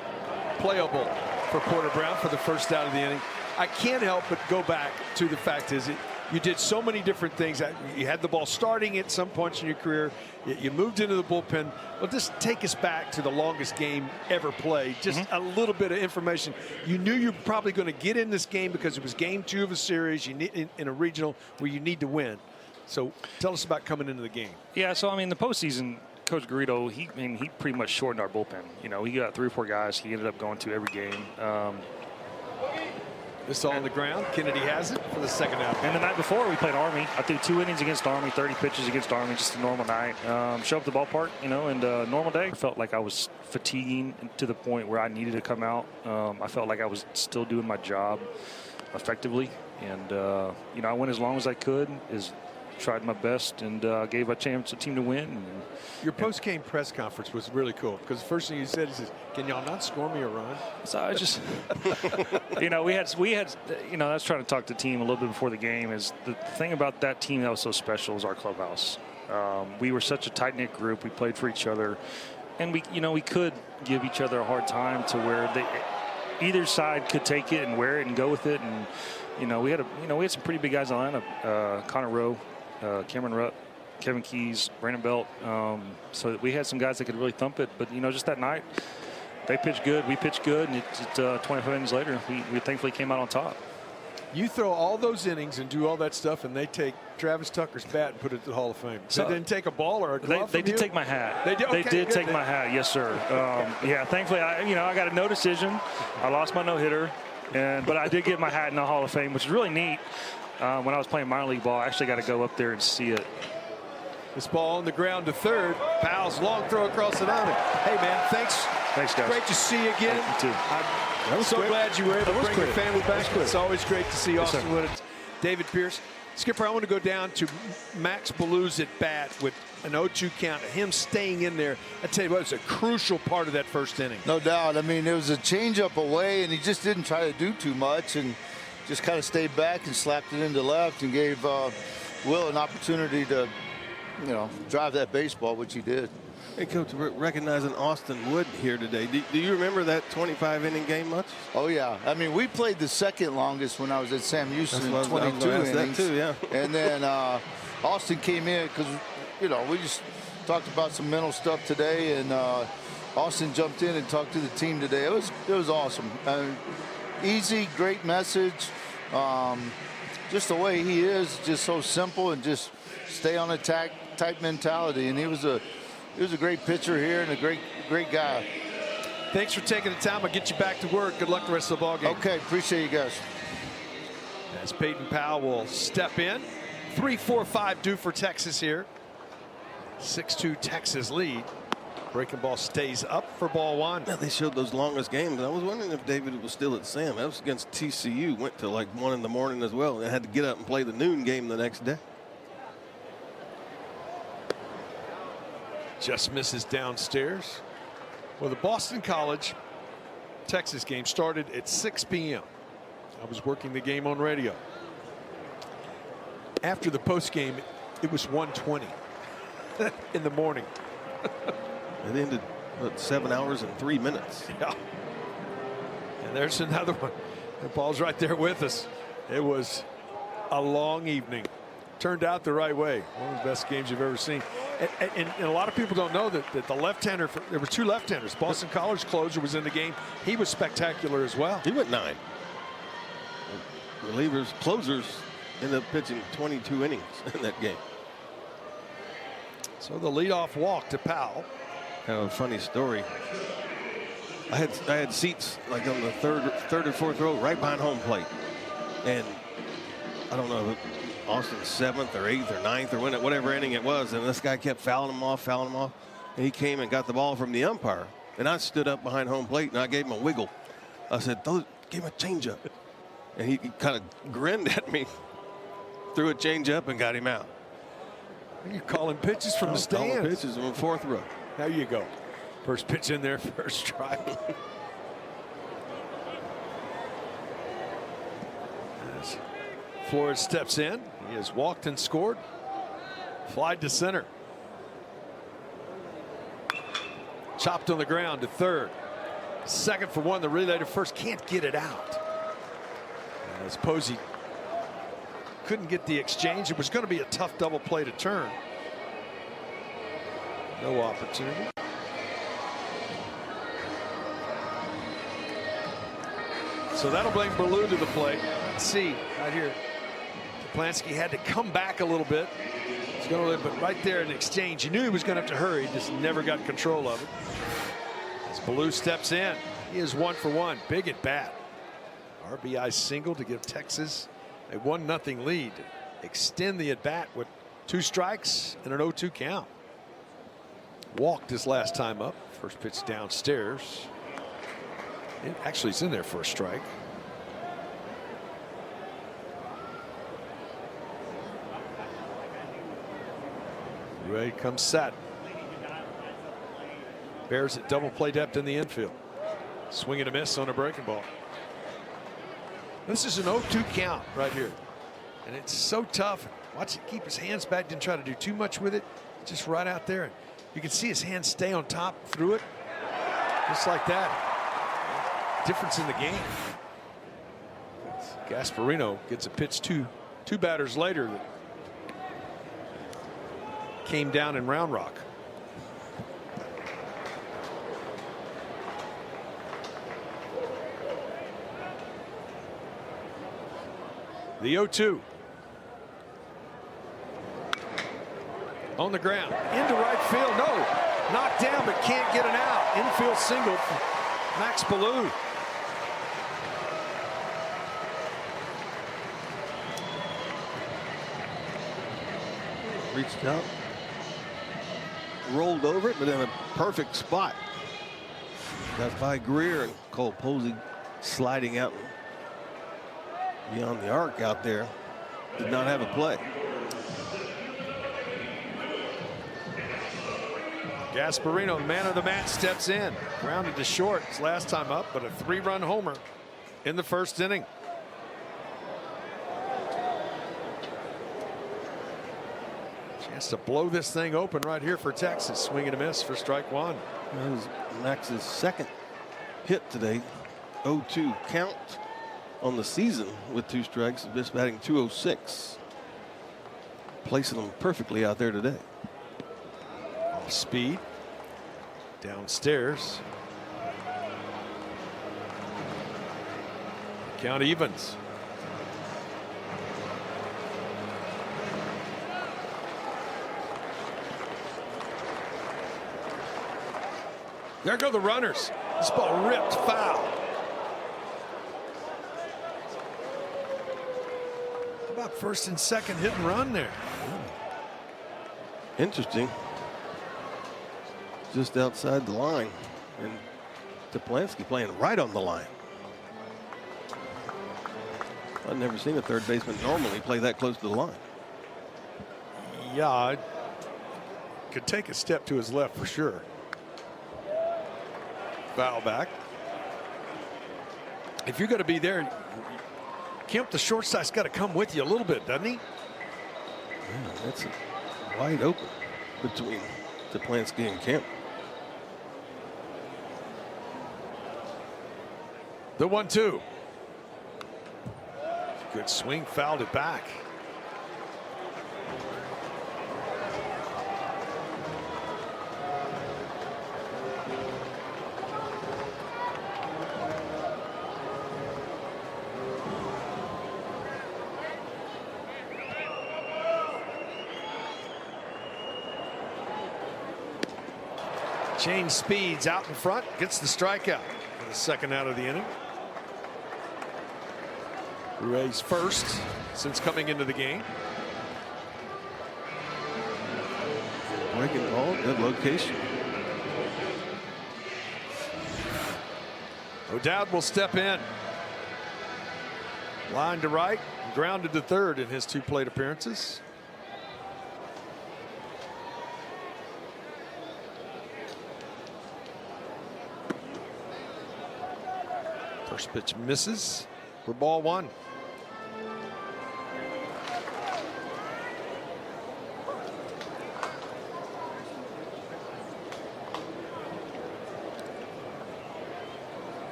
Playable for Porter Brown for the first out of the inning. I can't help but go back to the fact is you did so many different things. You had the ball starting at some points in your career. You moved into the bullpen. Well, just take us back to the longest game ever played. Just a little bit of information. You knew you were probably going to get in this game because it was game 2 of a series. You need in a regional where you need to win. So tell us about coming into the game. Yeah. So I mean, the postseason, Coach Garrido, he pretty much shortened our bullpen. He got 3 or 4 guys he ended up going to every game. This all on the ground. Kennedy has it for the second out. And the night before, we played Army. I threw 2 innings against Army, 30 pitches against Army, just a normal night. Show up to the ballpark, and normal day. I felt like I was fatiguing to the point where I needed to come out. I felt like I was still doing my job effectively. And, I went as long as I could, tried my best, and gave a chance to team to win. Your post-game press conference was really cool because the first thing you said is, "Can y'all not score me a run?" So I just, we had, I was trying to talk to the team a little bit before the game. Is the thing about that team that was so special is our clubhouse. We were such a tight-knit group. We played for each other, and we could give each other a hard time to where either side could take it and wear it and go with it. And we had some pretty big guys in the lineup. Connor Rowe, Cameron Rupp, Kevin Keys, Brandon Belt. So we had some guys that could really thump it. But, just that night, they pitched good. We pitched good. And 25 innings later, we thankfully came out on top. You throw all those innings and do all that stuff, and they take Travis Tucker's bat and put it to the Hall of Fame. So they didn't take a ball or a glove They from did you? take my hat. They did? Okay, they did good. take my hat, yes, sir. Yeah, thankfully, I got a no decision. I lost my no-hitter. But I did get my hat in the Hall of Fame, which is really neat. When I was playing minor league ball, I actually got to go up there and see it. This ball on the ground to third. Powell's long throw across the diamond. Hey, man, thanks. Thanks, guys. Great to see you again. You too. I'm so glad you were able to bring your family back. Quick. It's always great to see Austin Wood. David Pierce. Skipper, I want to go down to Max Ballew's at bat with an 0-2 count. Him staying in there, I tell you what, it's a crucial part of that first inning. No doubt. I mean, it was a changeup away, and he just didn't try to do too much and just kind of stayed back and slapped it into left and gave Will an opportunity to, drive that baseball, which he did. Hey, Coach, we're recognizing Austin Wood here today. Do you remember that 25-inning game much? Oh, yeah. I mean, we played the second longest when I was at Sam Houston in 22 innings. That too, yeah. And then Austin came in because, we just talked about some mental stuff today, and Austin jumped in and talked to the team today. It was awesome. Easy, great message. Just the way he is, just so simple and just stay on attack type mentality. And he was a great pitcher here and a great guy. Thanks for taking the time. I'll get you back to work. Good luck the rest of the ballgame. Okay, appreciate you guys. As Peyton Powell will step in. 3-4-5 due for Texas here. 6-2 Texas lead. Breaking ball stays up for ball 1. Yeah, they showed those longest games. I was wondering if David was still at Sam. That was against TCU. Went to like 1 in the morning as well. And had to get up and play the noon game the next day. Just misses downstairs. Well, the Boston College Texas game started at 6 p.m. I was working the game on radio. After the post game, it was 1:20 in the morning. It ended But 7 hours and 3 minutes. Yeah. And there's another one. The ball's right there with us. It was a long evening. Turned out the right way. One of the best games you've ever seen. And a lot of people don't know that the left-hander, there were 2 left-handers. Boston College closer was in the game. He was spectacular as well. He went 9. Relievers, closers ended up pitching 22 innings in that game. So the leadoff walk to Powell. Kind of a funny story. I had seats like on the third or fourth row right behind home plate. And I don't know, Austin's 7th or 8th or 9th or whatever inning it was, and this guy kept fouling him off. And he came and got the ball from the umpire. And I stood up behind home plate and I gave him a wiggle. I said, give him a changeup. And he kind of grinned at me, threw a changeup and got him out. You're calling pitches from the stands. Calling pitches on the 4th row. There you go. First pitch in there, first strike. As Flores steps in, he has walked and scored. Flied to center. Chopped on the ground to third. Second for one. The relay to first can't get it out. As Posey couldn't get the exchange. It was going to be a tough double play to turn. No opportunity. So that'll bring Baloo to the plate. Let's see right here. Plansky had to come back a little bit. He's going to, but right there in exchange, he knew he was going to have to hurry. He just never got control of it. As Baloo steps in, he is 1 for 1. Big at bat. RBI single to give Texas a 1-0 lead. Extend the at bat with 2 strikes and an 0-2 count. Walked his last time up. First pitch downstairs. It actually is in there for a strike. Ready comes set. Bears at double play depth in the infield. Swing and a miss on a breaking ball. This is an 0-2 count right here. And it's so tough. Watch it keep his hands back. Didn't try to do too much with it. Just right out there. You can see his hands stay on top through it. Just like that. Difference in the game. Gasparino gets a pitch two batters later that came down in Round Rock. The 0-2. On the ground. Into right field. No. Knocked down but can't get an out. Infield single for Max Baloo. Reached out. Rolled over it, but in a perfect spot. Got by Greer and Cole Posey sliding out beyond the arc out there. Did not have a play. Gasparino, man of the match, steps in. Grounded to short his last time up, but a 3-run homer in the first inning. Chance to blow this thing open right here for Texas. Swing and a miss for strike 1. That was Max's second hit today. 0-2 count on the season with 2 strikes. Just batting .206. Placing them perfectly out there today. Off speed. Downstairs. Count evens. There go the runners. This ball ripped foul. How about first and second hit and run there? Interesting. Just outside the line. And Toplansky playing right on the line. I've never seen a third baseman normally play that close to the line. Yeah, could take a step to his left for sure. Foul back. If you're going to be there, Kemp, the shortstop's got to come with you a little bit, doesn't he? Yeah, that's wide open between Toplansky and Kemp. The 1-2. Good swing, fouled it back. Change speeds out in front, gets the strikeout for the second out of the inning. Ruiz first since coming into the game. Breaking ball, good location. O'Dowd will step in. Line to right, grounded to third in his 2 plate appearances. First pitch misses for ball 1.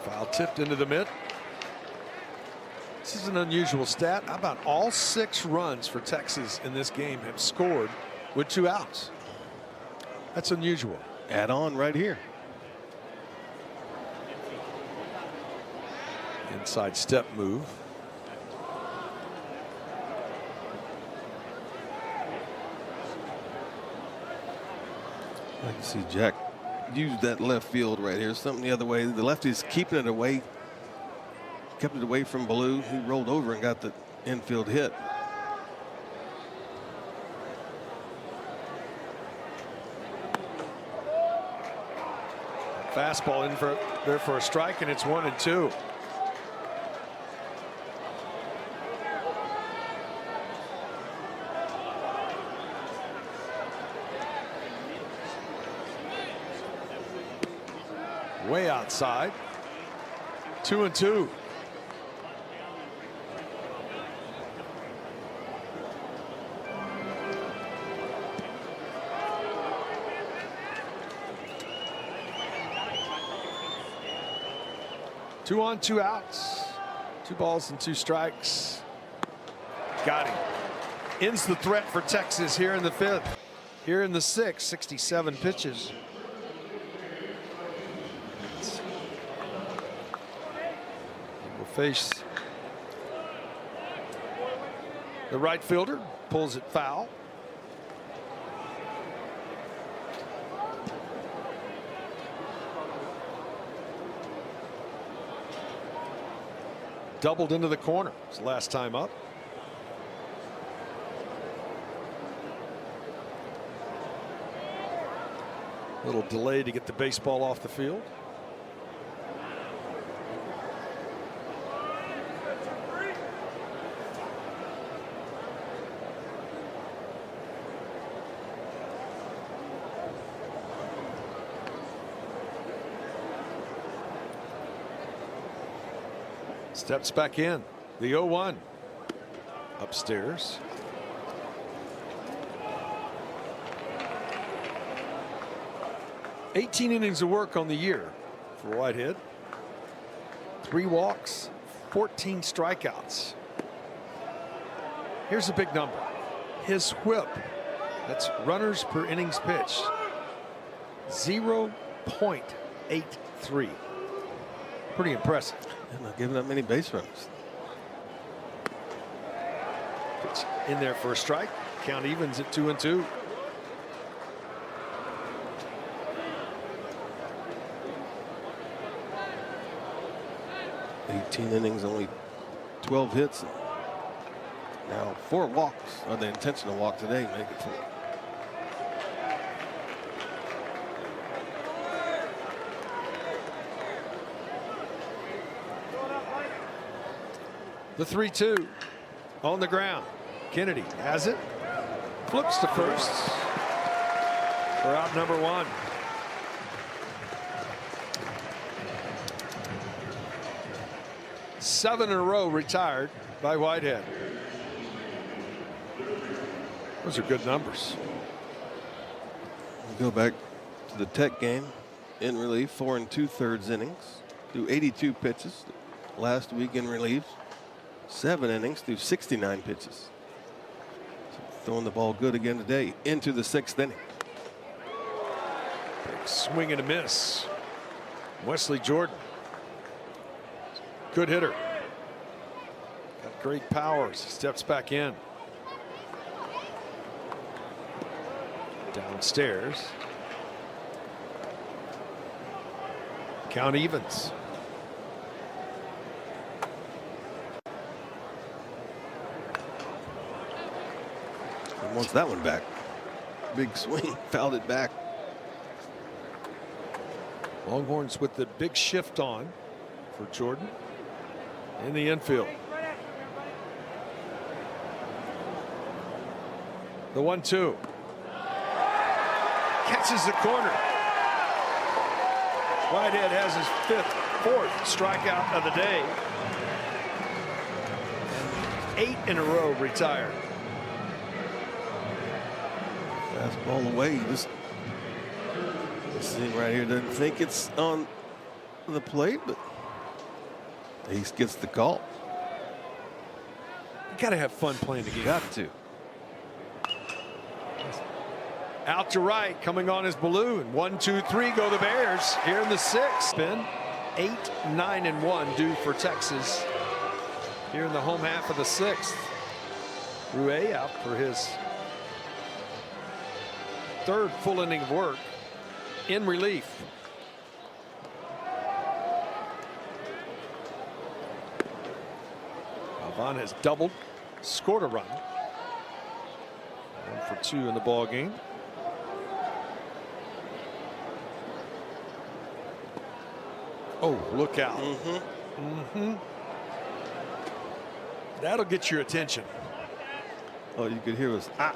Foul tipped into the mid. This is an unusual stat. How about all 6 runs for Texas in this game have scored with 2 outs? That's unusual. Add on right here. Inside step move. I can see Jack use that left field right here. Something the other way. The lefty's keeping it away. Kept it away from Blue. He rolled over and got the infield hit. Fastball in there for a strike, and it's 1-2. Way outside. 2-2. Two on, 2 outs. 2 balls and 2 strikes. Got him. Ends the threat for Texas here in the 5th. Here in the 6th, 67 pitches. Will face the right fielder, pulls it foul. Doubled into the corner his last time up. Little delay to get the baseball off the field. Steps back in. The 0-1. Upstairs. "18 innings of work on the year for Whitehead. 3 walks, 14 strikeouts. Here's a big number. His whip, that's runners per innings pitched, 0.83. Pretty impressive. They're not giving up many base runs. Pitch in there for a strike. Count evens at 2-2. "18 innings, only 12 hits. Now 4 walks, or the intentional walk today, make it 4. The 3-2 on the ground. Kennedy has it. Flips to first for out number 1. Seven in a row retired by Whitehead. Those are good numbers. We go back to the Tech game. In relief, 4 2/3 innings. through 82 pitches last week in relief. 7 innings through 69 pitches. So throwing the ball good again today into the 6th inning. Big swing and a miss. Wesley Jordan. Good hitter. Got great power as he steps back in. Downstairs. Count evens. He wants that one back. Big swing, fouled it back. Longhorns with the big shift on for Jordan in the infield. The 1-2. Catches the corner. Whitehead has his 4th strikeout of the day. 8 in a row retired. Fastball away. This thing right here doesn't think it's on the plate, but he gets the call. You got to have fun playing the game. Got to. Out to right, coming on his balloon. 1, 2, 3 go the Bears here in the 6th. Spin 8, 9, and 1 due for Texas here in the home half of the 6th. Rouet out for his 3rd full inning of work in relief. Vaughn has doubled, scored a run. 1 for 2 in the ball game. Oh, look out. That'll get your attention. Oh, you could hear us. Ah.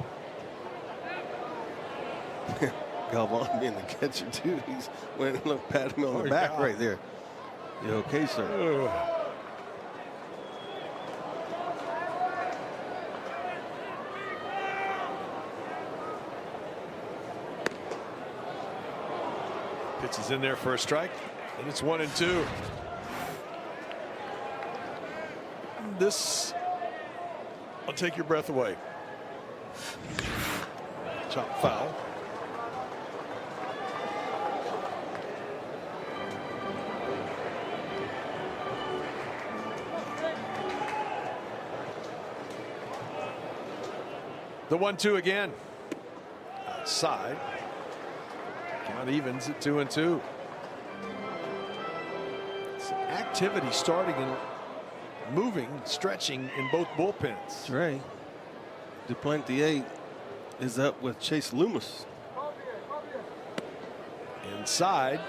Galvan being the catcher, too. He's went and looked, pat him on the back right there. You okay, sir? Pitch is in there for a strike, and it's 1 and 2. This will take your breath away. Chop foul. The 1-2 again. Outside. Count evens at 2 and 2. Some activity starting and moving, stretching in both bullpens. Trey Duplantier is up with Chase Loomis. Inside.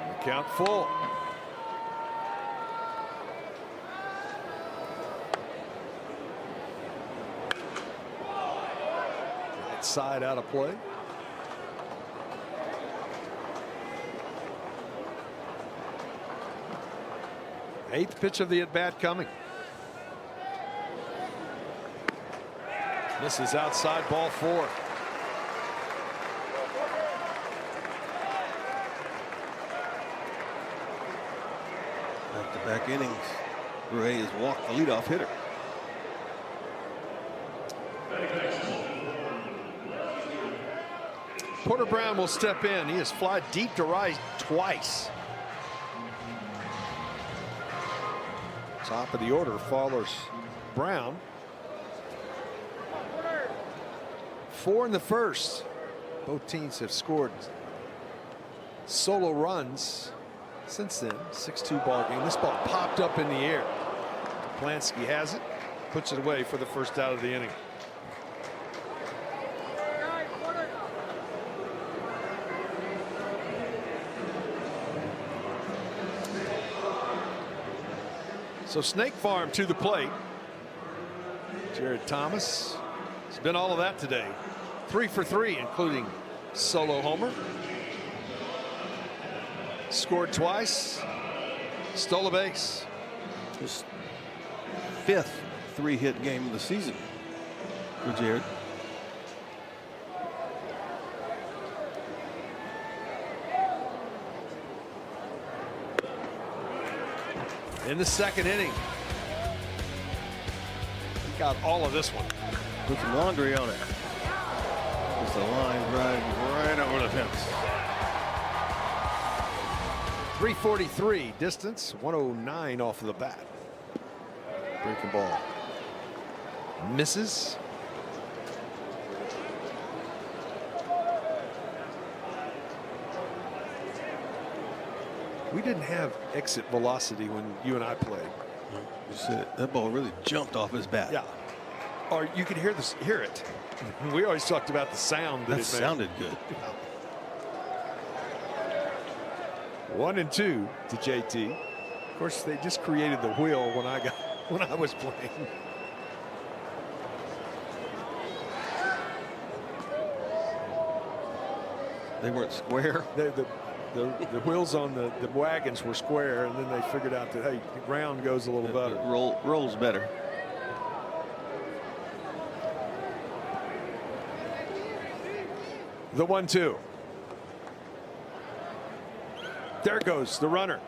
The count full. Right side out of play. Eighth pitch of the at bat coming. This is outside, ball 4. Back-to-back innings. Ray has walked the leadoff hitter. Porter Brown will step in. He has fly deep to right twice. Top of the order follows Brown. 4 in the first. Both teams have scored solo runs since then. 6-2 ball game. This ball popped up in the air. Plansky has it, puts it away for the first out of the inning. So Snake Farm to the plate. Jared Thomas has been all of that today. 3 for 3, including solo homer. Scored twice. Stole a base. His 5th 3-hit game of the season for Jared. in the second inning. He got all of this one. Put some laundry on it. Just a line drive right over the fence. 343 distance, 109 off of the bat. Breaking ball. Misses. We didn't have exit velocity when you and I played. You said that ball really jumped off his bat. Yeah. Or you could hear it. We always talked about the sound that That it sounded good. made. 1-2 to JT. Of course, they just created the wheel when I was playing. They weren't square. The wheels on the wagons were square, and then they figured out that, hey, round goes a little better. Rolls better. The 1-2. There goes the runner.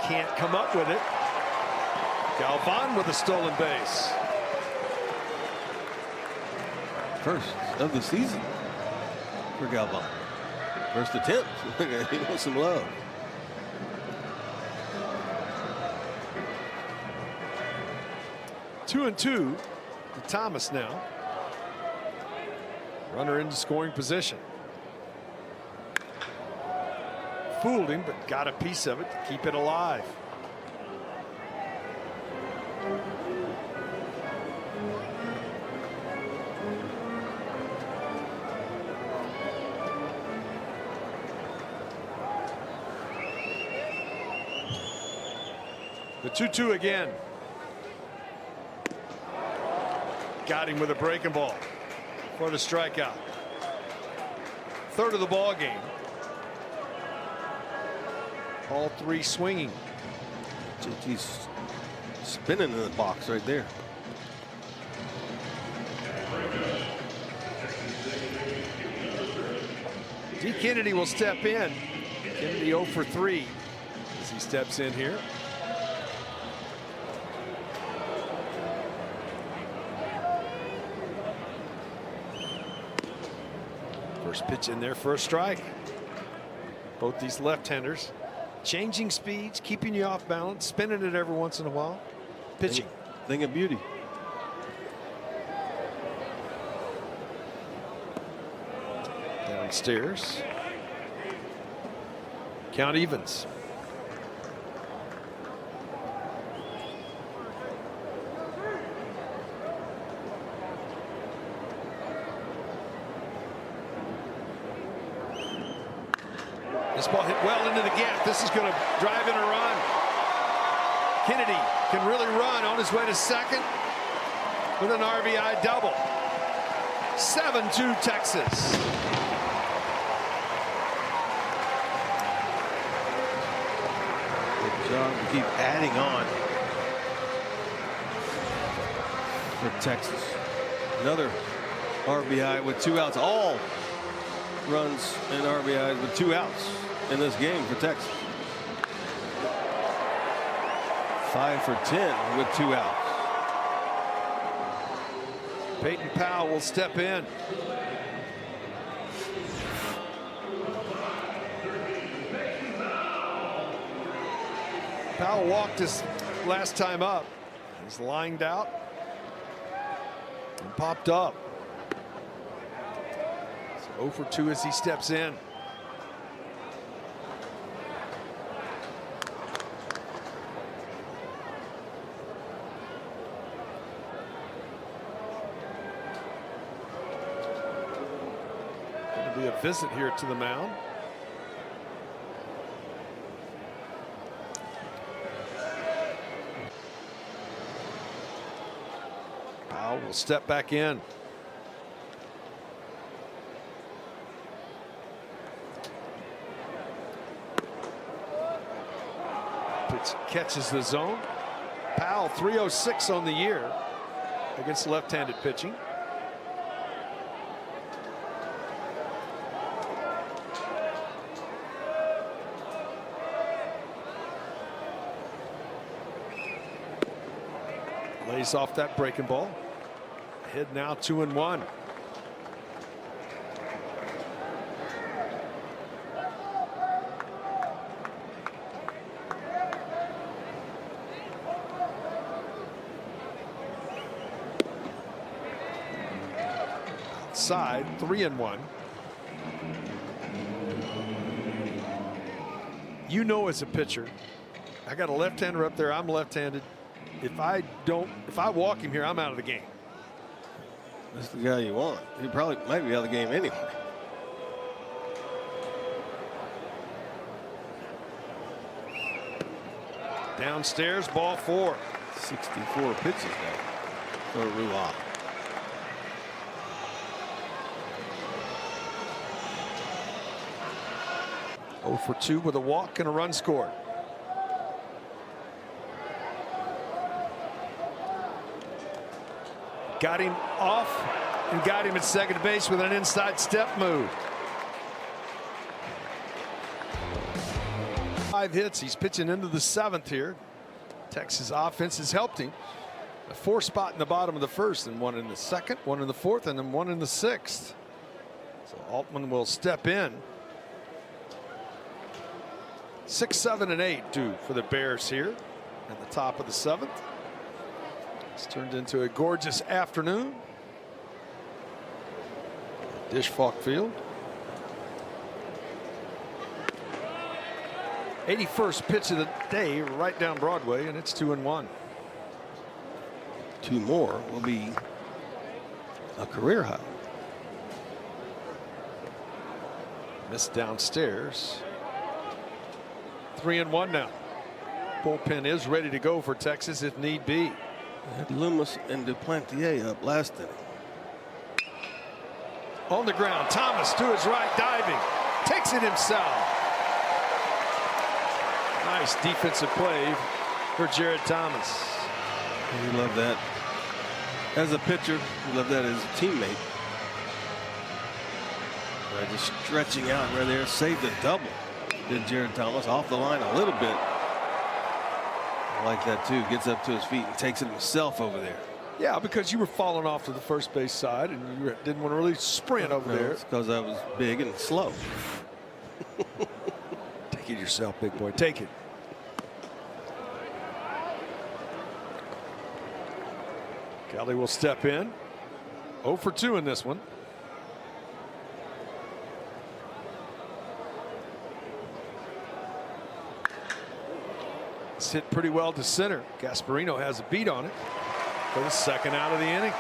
Can't come up with it. Galvan with a stolen base. First of the season for Galvan. First attempt. He wants some love. Two and two to Thomas now. Runner into scoring position. Fooled him, but got a piece of it to keep it alive. The 2-2 again. Got him with a breaking ball for the strikeout. Third of the ball game. All three swinging. He's spinning in the box right there. D. Kennedy will step in. Kennedy 0 for 3 as he steps in here. First pitch in there for a strike. Both these left-handers changing speeds, keeping you off balance, spinning it every once in a while. Pitching. Thing of beauty. Downstairs. Count evens. This ball hit well into the gap. This is going to drive in a run. Kennedy can really run on his way to second with an RBI double. 7-2 Texas. Good job to keep adding on for Texas. Another RBI with 2 outs. All runs and RBIs with 2 outs in this game for Texas. 5 for 10 with 2 outs. Peyton Powell will step in. Powell walked his last time up. He's lined out and popped up. So 0 for 2 as he steps in. Going to be a visit here to the mound. Powell will step back in. Pitch catches the zone. Powell 306 on the year against left-handed pitching. Lays off that breaking ball. Head now 2-1. Outside 3-1. You know, as a pitcher, I got a left-hander up there. I'm left-handed. If I walk him here, I'm out of the game. That's the guy you want. He probably might be out of the game anyway. Downstairs, ball 4. 64 pitches now for Rua. Oh for 2 with a walk and a run scored. Got him off and got him at second base with an inside step move. 5 hits. He's pitching into the 7th here. Texas offense has helped him. A 4 spot in the bottom of the 1st, and 1 in the 2nd, 1 in the 4th, and then 1 in the 6th. So Altman will step in. 6, 7, and 8 due for the Bears here at the top of the 7th. It's turned into a gorgeous afternoon. Dish Falk Field. 81st pitch of the day right down Broadway, and it's 2-1. 2 more will be a career high. Missed downstairs. 3-1 now. Bullpen is ready to go for Texas if need be. Had Loomis and Duplantier up last inning. On the ground, Thomas to his right, diving, takes it himself. Nice defensive play for Jared Thomas. You love that as a pitcher. You love that as a teammate. Just stretching out right there, saved the double. Did Jared Thomas off the line a little bit. I like that too. Gets up to his feet and takes it himself over there. Yeah, because you were falling off to the first base side and you didn't want to really sprint over there. It's because I was big and slow. Take it yourself, big boy. Take it. Kelly will step in. 0 for 2 in this one. It's hit pretty well to center. Gasparino has a beat on it for the 2nd out of the inning.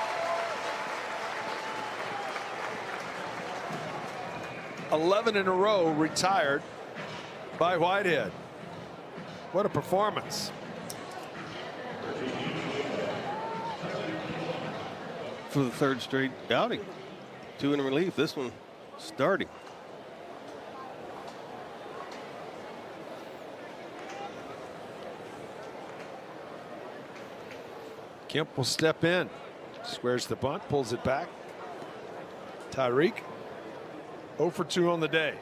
11 in a row retired by Whitehead. What a performance. For the 3rd straight outing. 2 in relief. This one starting. Kemp will step in. Squares the bunt, pulls it back. Tyreek 0 for 2 on the day.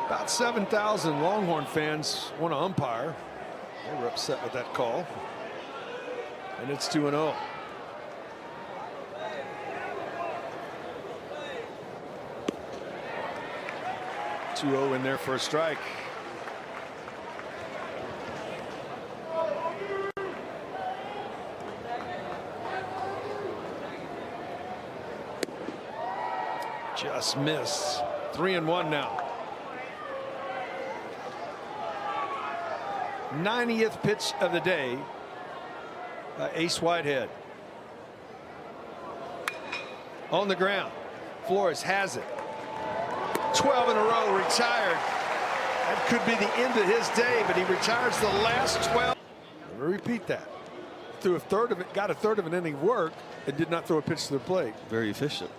About 7,000 Longhorn fans want to umpire. They were upset with that call. And it's 2-0. 2-0 in there for a strike. Just missed. 3-1 now. 90th pitch of the day by Ace Whitehead. On the ground. Flores has it. 12 in a row retired. That could be the end of his day, but he retires the last 12. Let me repeat that. Threw a third of it, got a third of an inning work, and did not throw a pitch to the plate. Very efficient.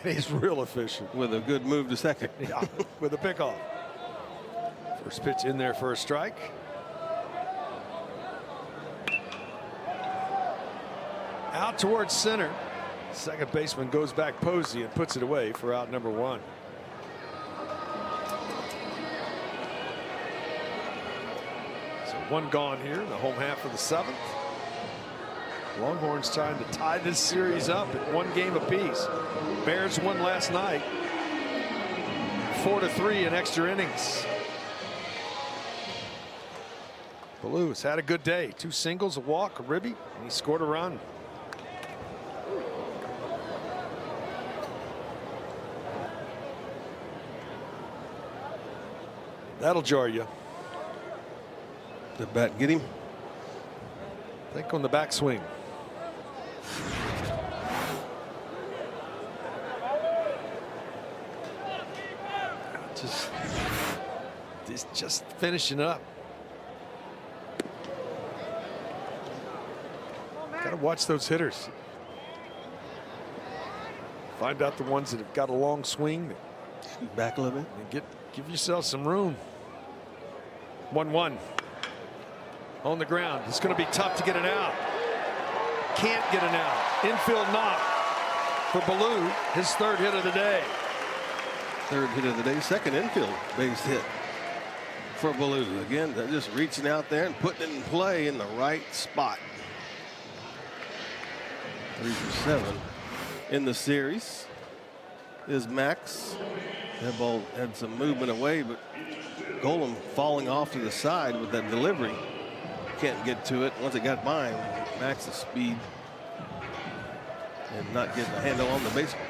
He's real efficient. With a good move to second. Yeah, with a pickoff. First pitch in there for a strike. Out towards center. Second baseman goes back Posey and puts it away for out number 1. So 1 gone here in the home half of the 7th. Longhorns trying to tie this series up at 1 game apiece. Bears won last night 4-3 in extra innings. Ballou has had a good day. 2 singles, a walk, a ribby, and he scored a run. That'll jar you. The bat get him? Think on the backswing. Just finishing up. Got to watch those hitters. Find out the ones that have got a long swing. Scoot back a little bit. And give yourself some room. 1-1 on the ground. It's going to be tough to get it out. Can't get it out. Infield knock for Ballou. His 3rd hit of the day. 3rd hit of the day. 2nd infield base hit for Ballou. Again, they're just reaching out there and putting it in play in the right spot. 3 for 7 in the series is Max. That ball had some movement away, but Golem falling off to the side with that delivery. Can't get to it. Once it got by him, Max's speed and not getting a handle on the baseball.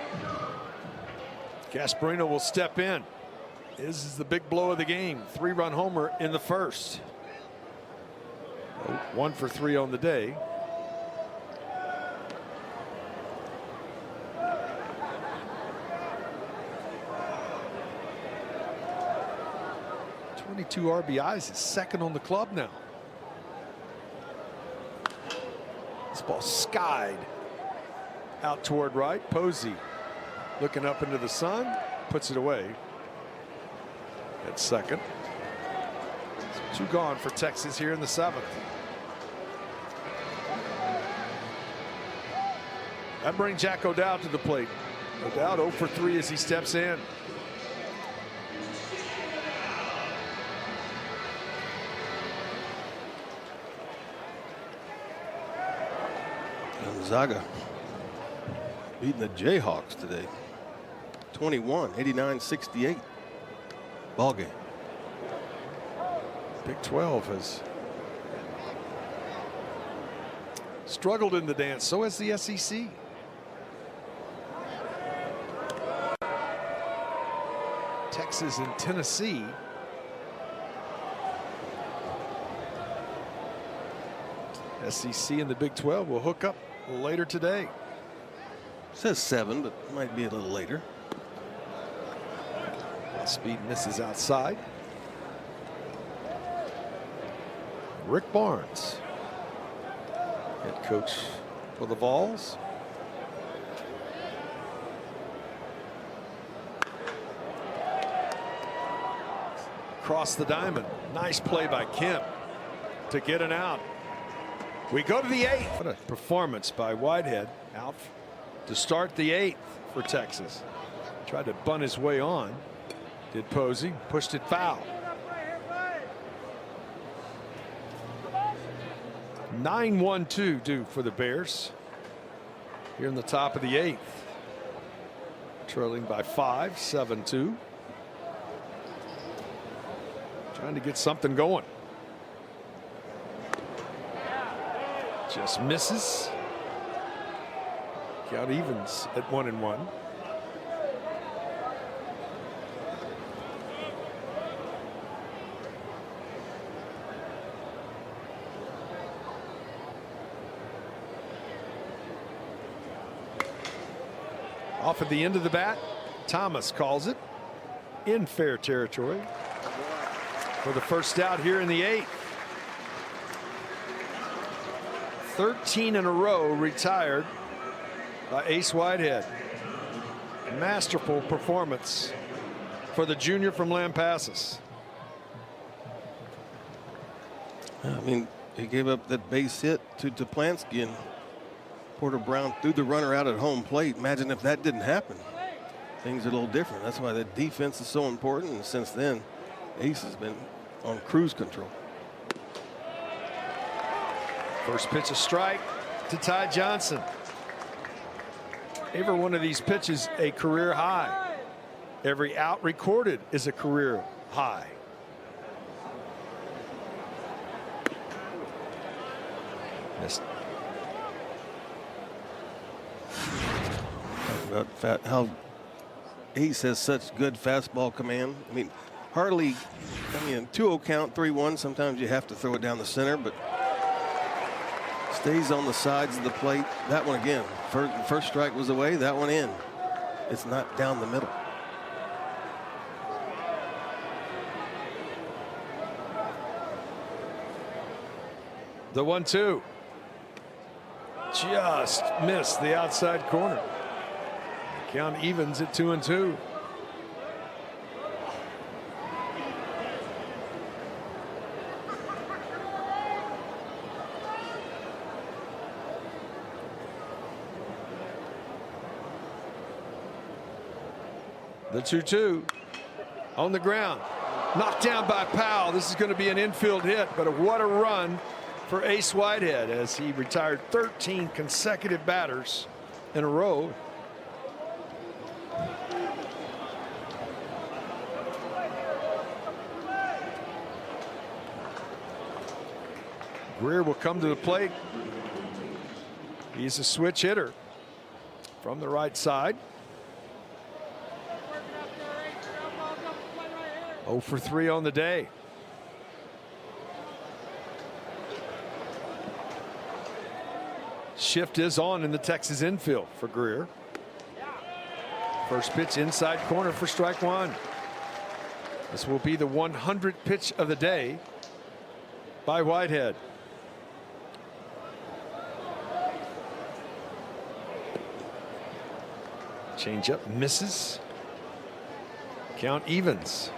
Gasparino will step in. This is the big blow of the game. 3-run homer in the 1st. 1 for 3 on the day. Two RBIs, is 2nd on the club now. This ball skied out toward right. Posey looking up into the sun, puts it away at 2nd. So 2 gone for Texas here in the 7th. That brings Jack O'Dowd to the plate. O'Dowd 0 for 3 as he steps in. Gonzaga beating the Jayhawks today. 89-68 ball game. Big 12 has struggled in the dance. So has the SEC. Texas and Tennessee. SEC and the Big 12 will hook up later today. It says 7, but it might be a little later. Speed misses outside. Rick Barnes, head coach for the Vols. Across the diamond. Nice play by Kemp to get an out. We go to the 8th. What a performance by Whitehead. Out to start the 8th for Texas. Tried to bunt his way on. Did Posey. Pushed it foul. 9-1-2 due for the Bears. Here in the top of the 8th. Trailing by 5, 7-2. Trying to get something going. Just misses. Count evens at 1-1. Off at the end of the bat, Thomas calls it in fair territory for the first out here in the 8th. 13 in a row retired by Ace Whitehead. Masterful performance for the junior from Lampasas. I mean, he gave up that base hit to Toplansky, and Porter Brown threw the runner out at home plate. Imagine if that didn't happen. Things are a little different. That's why the defense is so important. And since then, Ace has been on cruise control. First pitch a strike to Ty Johnson. Every one of these pitches a career high. Every out recorded is a career high. Missed. About how Ace has such good fastball command. I mean, hardly, 2-0 count, 3-1. Sometimes you have to throw it down the center, but stays on the sides of the plate. That one again, first strike was away, that one in. It's not down the middle. The 1-2. Just missed the outside corner. Count evens at 2-2. The 2-2 on the ground. Knocked down by Powell. This is going to be an infield hit, but what a run for Ace Whitehead as he retired 13 consecutive batters in a row. Greer will come to the plate. He's a switch hitter from the right side. 0 for 3 on the day. Shift is on in the Texas infield for Greer. First pitch inside corner for strike one. This will be the 100th pitch of the day by Whitehead. Changeup misses. Count evens.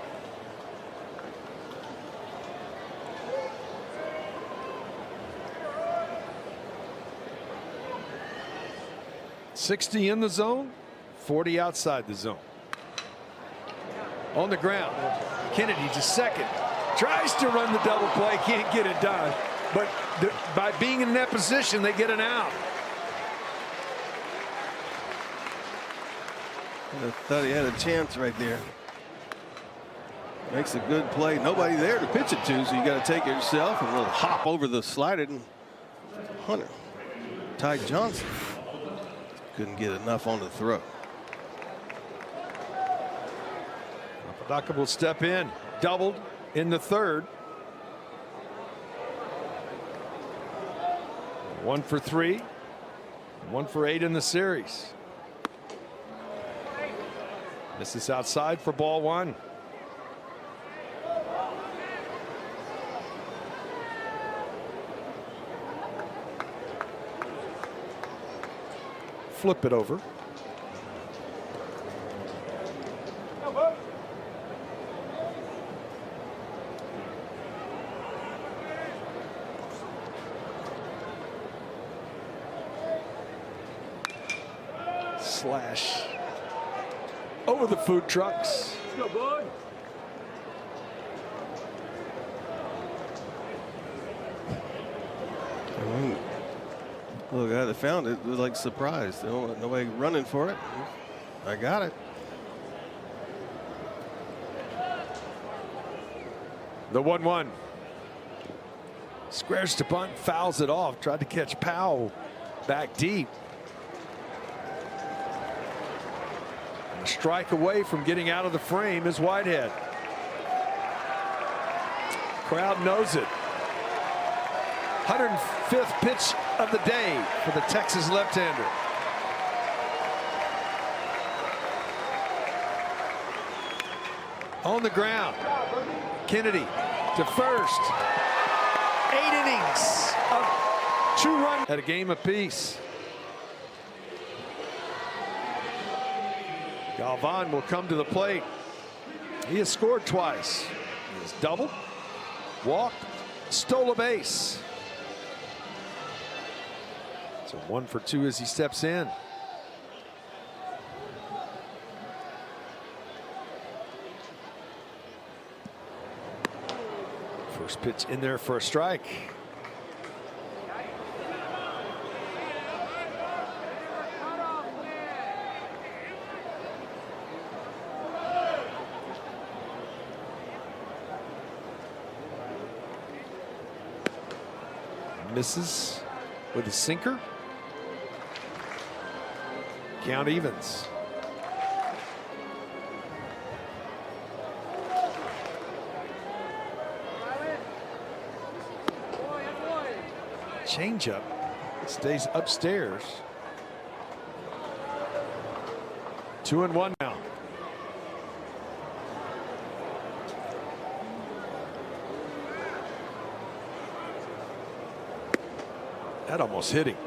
.60 in the zone, 40 outside the zone. On the ground, Kennedy to second. Tries to run the double play, can't get it done. But by being in that position, they get an out. I thought he had a chance right there. Makes a good play. Nobody there to pitch it to, so you got to take it yourself. And a little hop over the slider. And Hunter, Ty Johnson, couldn't get enough on the throw. Papadaka will step in. Doubled in the third. 1 for 3. 1 for 8 in the series. This is outside for ball one. Flip it over. Slash over the food trucks. Let's go, bud. Look, I found it. Was like surprised. Nobody running for it. I got it. The 1-1. Squares to bunt, fouls it off. Tried to catch Powell back deep. And a strike away from getting out of the frame is Whitehead. Crowd knows it. 105th pitch of the day for the Texas left-hander. On the ground, Kennedy to first. 8 innings of 2-run at a game apiece. Galvan will come to the plate. He has scored twice. He has doubled, walked, stole a base. So 1 for 2 as he steps in. First pitch in there for a strike. Misses with a sinker. Count evens. Changeup stays upstairs. 2-1 now. That almost hit him.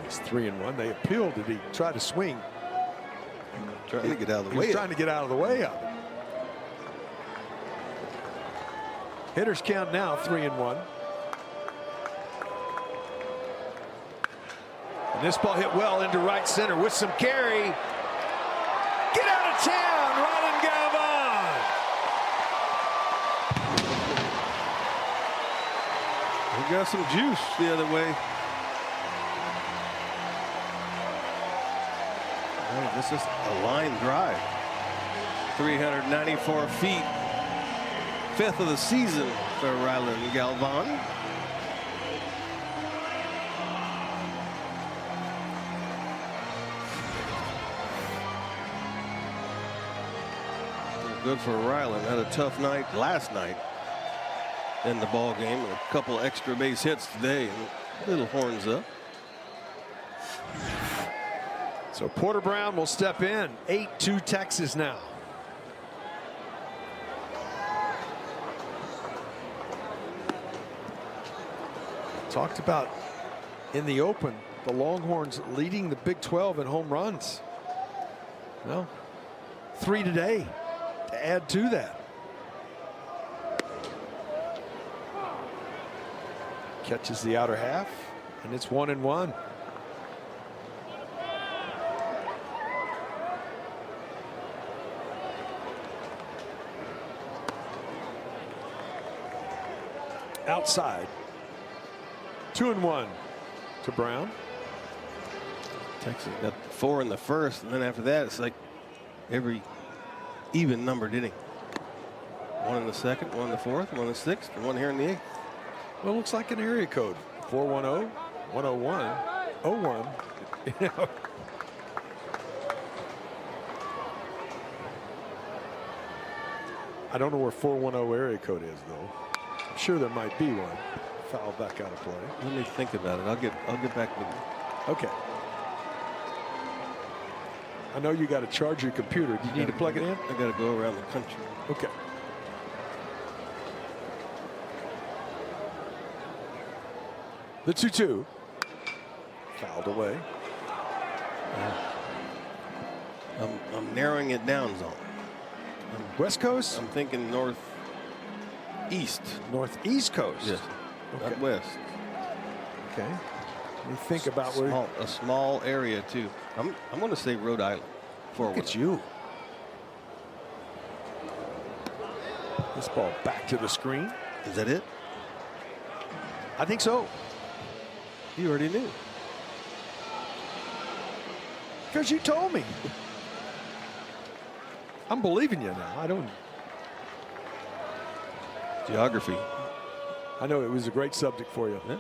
It's 3-1. They appealed. Did he try to swing? Trying to get out of the He way. was trying to get out of the way of it. Hitters count now 3-1. And this ball hit well into right center with some carry. Get out of town, Rylan Galvan. He got some juice the other way. Oh, this is a line drive. 394 feet. 5th of the season for Rylan Galvan. Good for Rylan. Had a tough night last night in the ball game. A couple extra base hits today. Little horns up. So Porter Brown will step in. 8-2 Texas now. Talked about in the open, the Longhorns leading the Big 12 in home runs. Well, 3 today to add to that. Catches the outer half, and it's 1-1. Outside. 2-1 to Brown. Texas got 4 in the first, and then after that, it's like every even numbered inning. 1 in the second, 1 in the fourth, 1 in the sixth, and 1 here in the 8th. Well, it looks like an area code. 410, 101, 01. You know. I don't know where 410 area code is, though. I'm sure there might be one. Foul back out of play. Let me think about it. I'll get back with you. Okay. I know you got to charge your computer. Do you need to plug it in? I got to go around the country. Okay. The 2-2. Fouled away. I'm narrowing it down, zone. West Coast? I'm thinking northeast. Northeast Coast? Yes. Okay. Not west. Okay. Let me think about where. A small area, too. I'm going to say Rhode Island. Look at you. This ball back to the screen. Is that it? I think so. You already knew. Because you told me. I'm believing you now. I don't. Geography. I know it was a great subject for you. Yeah.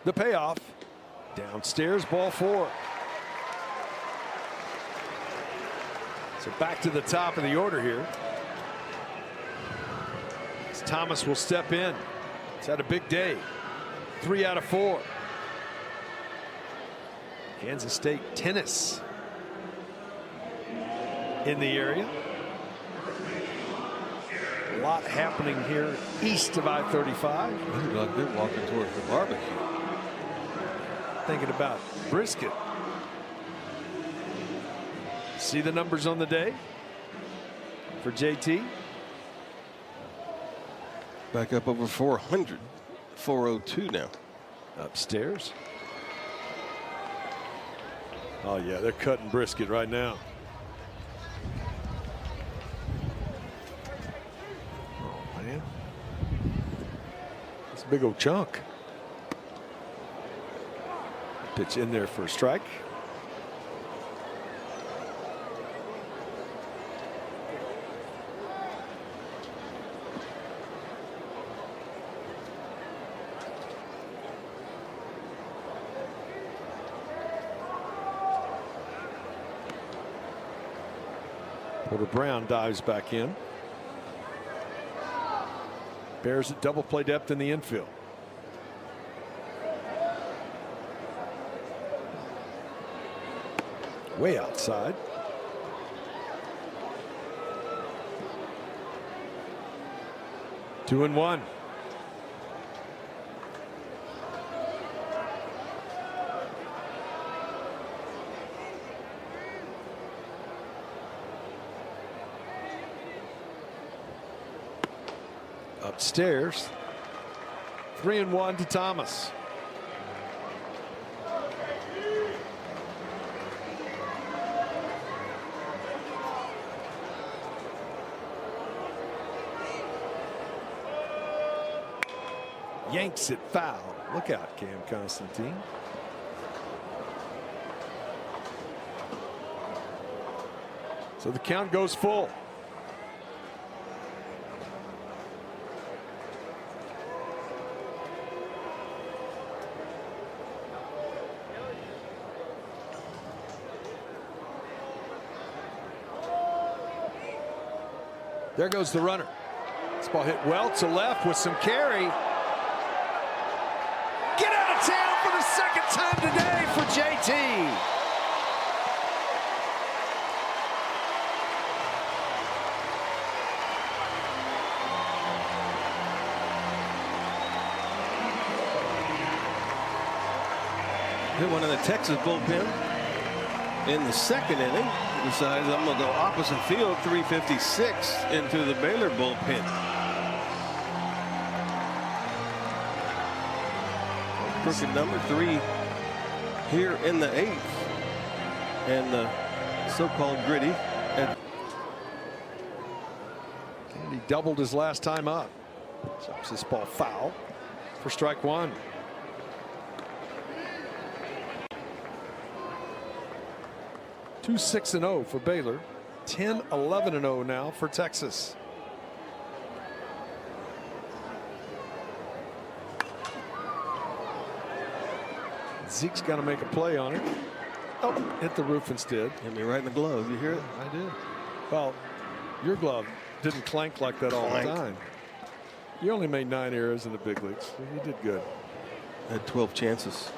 The payoff. Downstairs, ball 4. So back to the top of the order here. As Thomas will step in. He's had a big day. 3 out of 4. Kansas State tennis in the area. A lot happening here east of I-35. They look like they're walking towards the barbecue. Thinking about brisket. See the numbers on the day for JT. Back up over 400. 402 now. Upstairs. Oh, yeah, they're cutting brisket right now. Oh, man. It's a big old chunk. Pitch in there for a strike. Porter Brown dives back in. Bears at double play depth in the infield. Way outside. Two and one. Upstairs. 3-1 to Thomas. Yanks it foul. Look out, Cam Constantine. So the count goes full. There goes the runner. This ball hit well to left with some carry. Get out of town for the second time today for JT. Hit one in the Texas bullpen in the second inning. He decides I'm going to go opposite field, 356 into the Baylor bullpen. Crooked number 3 here in the 8th. And the so-called gritty. And he doubled his last time up. Chops this ball foul for strike one. Two 6-0 for Baylor. 10-11-0 now for Texas. Zeke's got to make a play on it. Oh, hit the roof instead. hit me right in the glove. You hear it? I did. Well, your glove didn't clank like that all the time. You only made 9 errors in the big leagues. So you did good. Had 12 chances.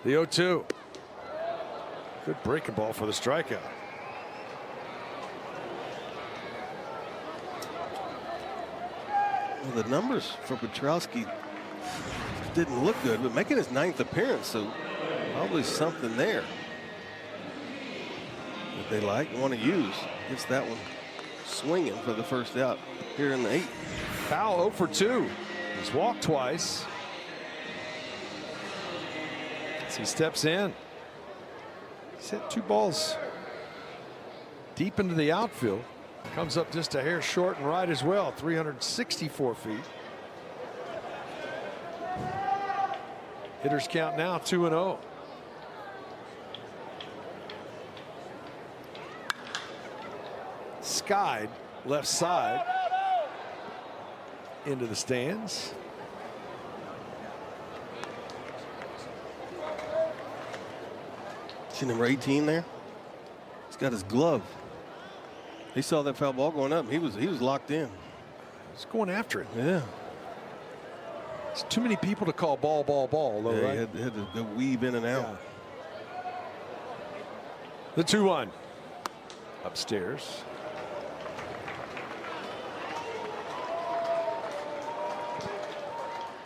The 0-2. Good breaking ball for the strikeout. Well, the numbers for Petrowski didn't look good, but making his 9th appearance, so probably something there that they like and want to use. Gets that one swinging for the first out here in the 8th. Foul 0 for 2. He's walked twice. As he steps in. He's hit 2 balls deep into the outfield. Comes up just a hair short and right as well. 364 feet. Hitters count now 2-0. Skied left side into the stands. See number 18 there? He's got his glove. He saw that foul ball going up. He was locked in. He's going after it. Yeah. It's too many people to call ball, though, Yeah, right? he had to go weave in and out. Yeah. The 2-1. Upstairs.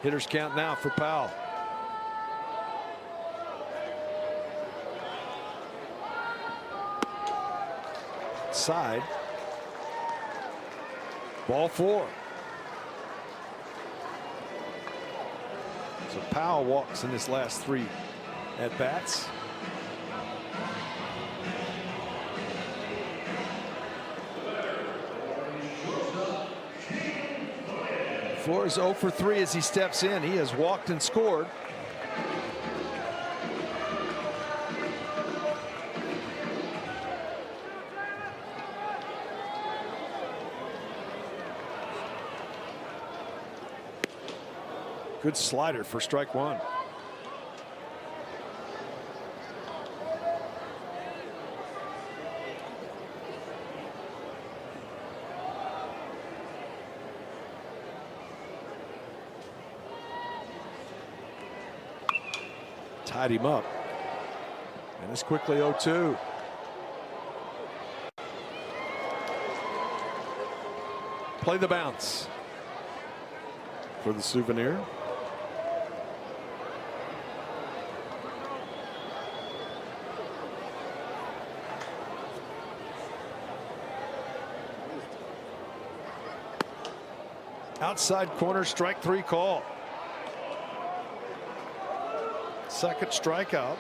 Hitters count now for Powell. Side. Ball 4. So Powell walks in his last 3 at bats. Flores 0 for 3 as he steps in. He has walked and scored. Good slider for strike 1. Tied him up. And it's quickly 0-2. Play the bounce for the Souvenir. Outside corner, strike 3 call. Second strikeout.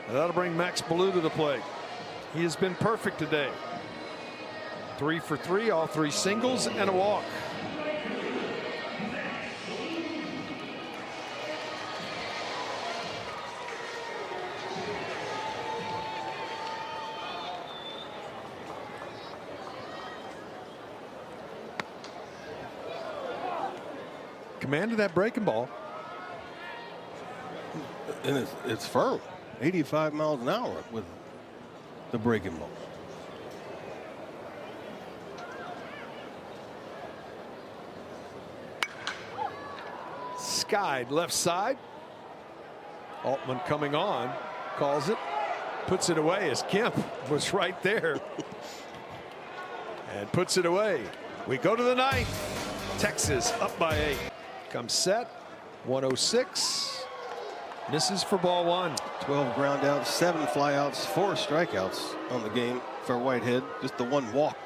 And that'll bring Max Ballou to the plate. He has been perfect today. 3 for 3, all 3 singles and a walk. Commanded that breaking ball. And it's firm. 85 miles an hour with the breaking ball. Skied left side. Altman coming on, calls it, puts it away as Kemp was right there and puts it away. We go to the 9th. Texas up by 8. Comes set. 106. Misses for ball 1. 12 ground outs, 7 flyouts, 4 strikeouts on the game for Whitehead. Just the 1 walk.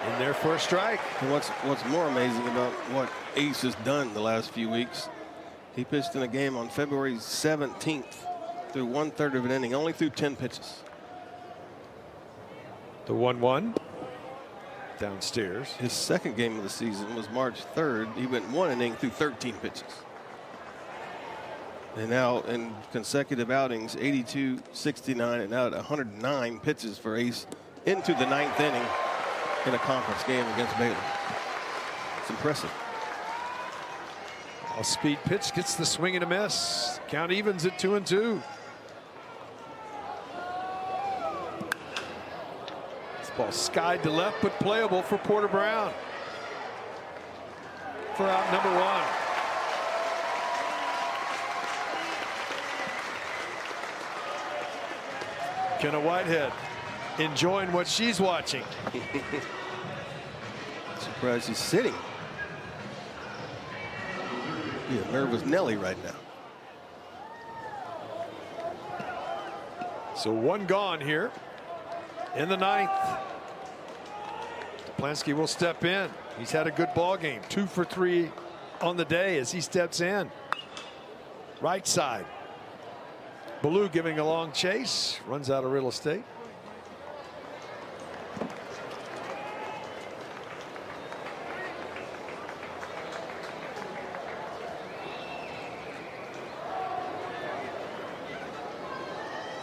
In there for a strike. And what's more amazing about what Ace has done the last few weeks, he pitched in a game on February 17th through 1/3 of an inning, only threw 10 pitches. The 1-1 downstairs. His second game of the season was March 3rd. He went 1 inning through 13 pitches. And now in consecutive outings, 82, 69, and now at 109 pitches for Ace into the 9th inning in a conference game against Baylor. It's impressive. A speed pitch gets the swing and a miss. Count evens at 2-2. Ball skied to left, but playable for Porter Brown for out number 1. Kenna Whitehead enjoying what she's watching. Surprised he's sitting. Be a nervous Nelly right now. So 1 gone here in the 9th. Plansky will step in. He's had a good ball game. 2 for 3 on the day as he steps in. Right side. Ballou giving a long chase. Runs out of real estate.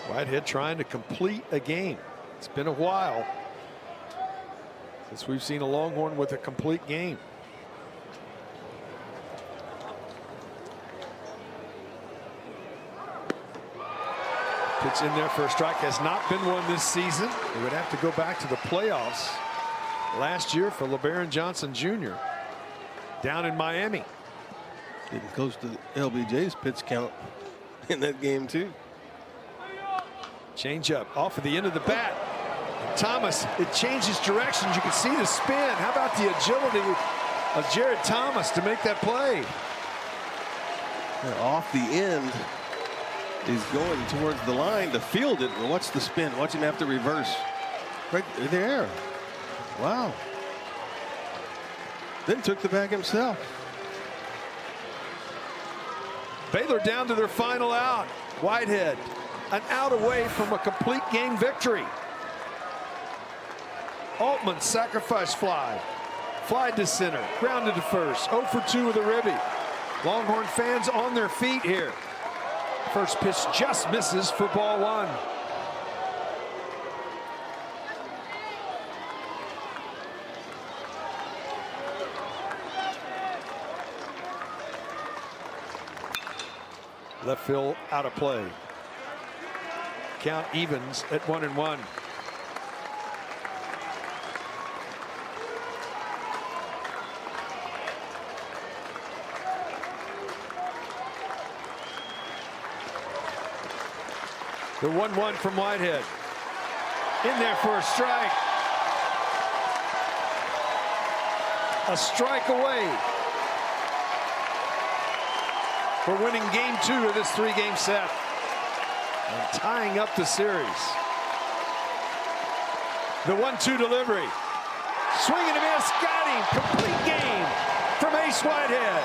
Whitehead trying to complete a game. It's been a while since we've seen a Longhorn with a complete game. Pitch in there for a strike. Has not been one this season. They would have to go back to the playoffs last year for LeBaron Johnson Jr. down in Miami. Getting close to LBJ's pitch count in that game too. Change up off of the end of the bat. Thomas, it changes directions. You can see the spin. How about the agility of Jared Thomas to make that play? Off the end. He's going towards the line to field it. And watch the spin. Watch him have to reverse. Right there. Wow. Then took the bag himself. Baylor down to their final out. Whitehead, an out away from a complete game victory. Altman sacrifice fly. Fly to center, grounded to first. 0 for 2 with a ribby. Longhorn fans on their feet here. First pitch just misses for ball 1. Left field out of play. Count evens at 1-1. The 1-1 from Whitehead. In there for a strike. A strike away. We're winning game 2 of this 3-game set and tying up the series. The 1-2 delivery. Swing and a miss. Got him. Complete game from Ace Whitehead.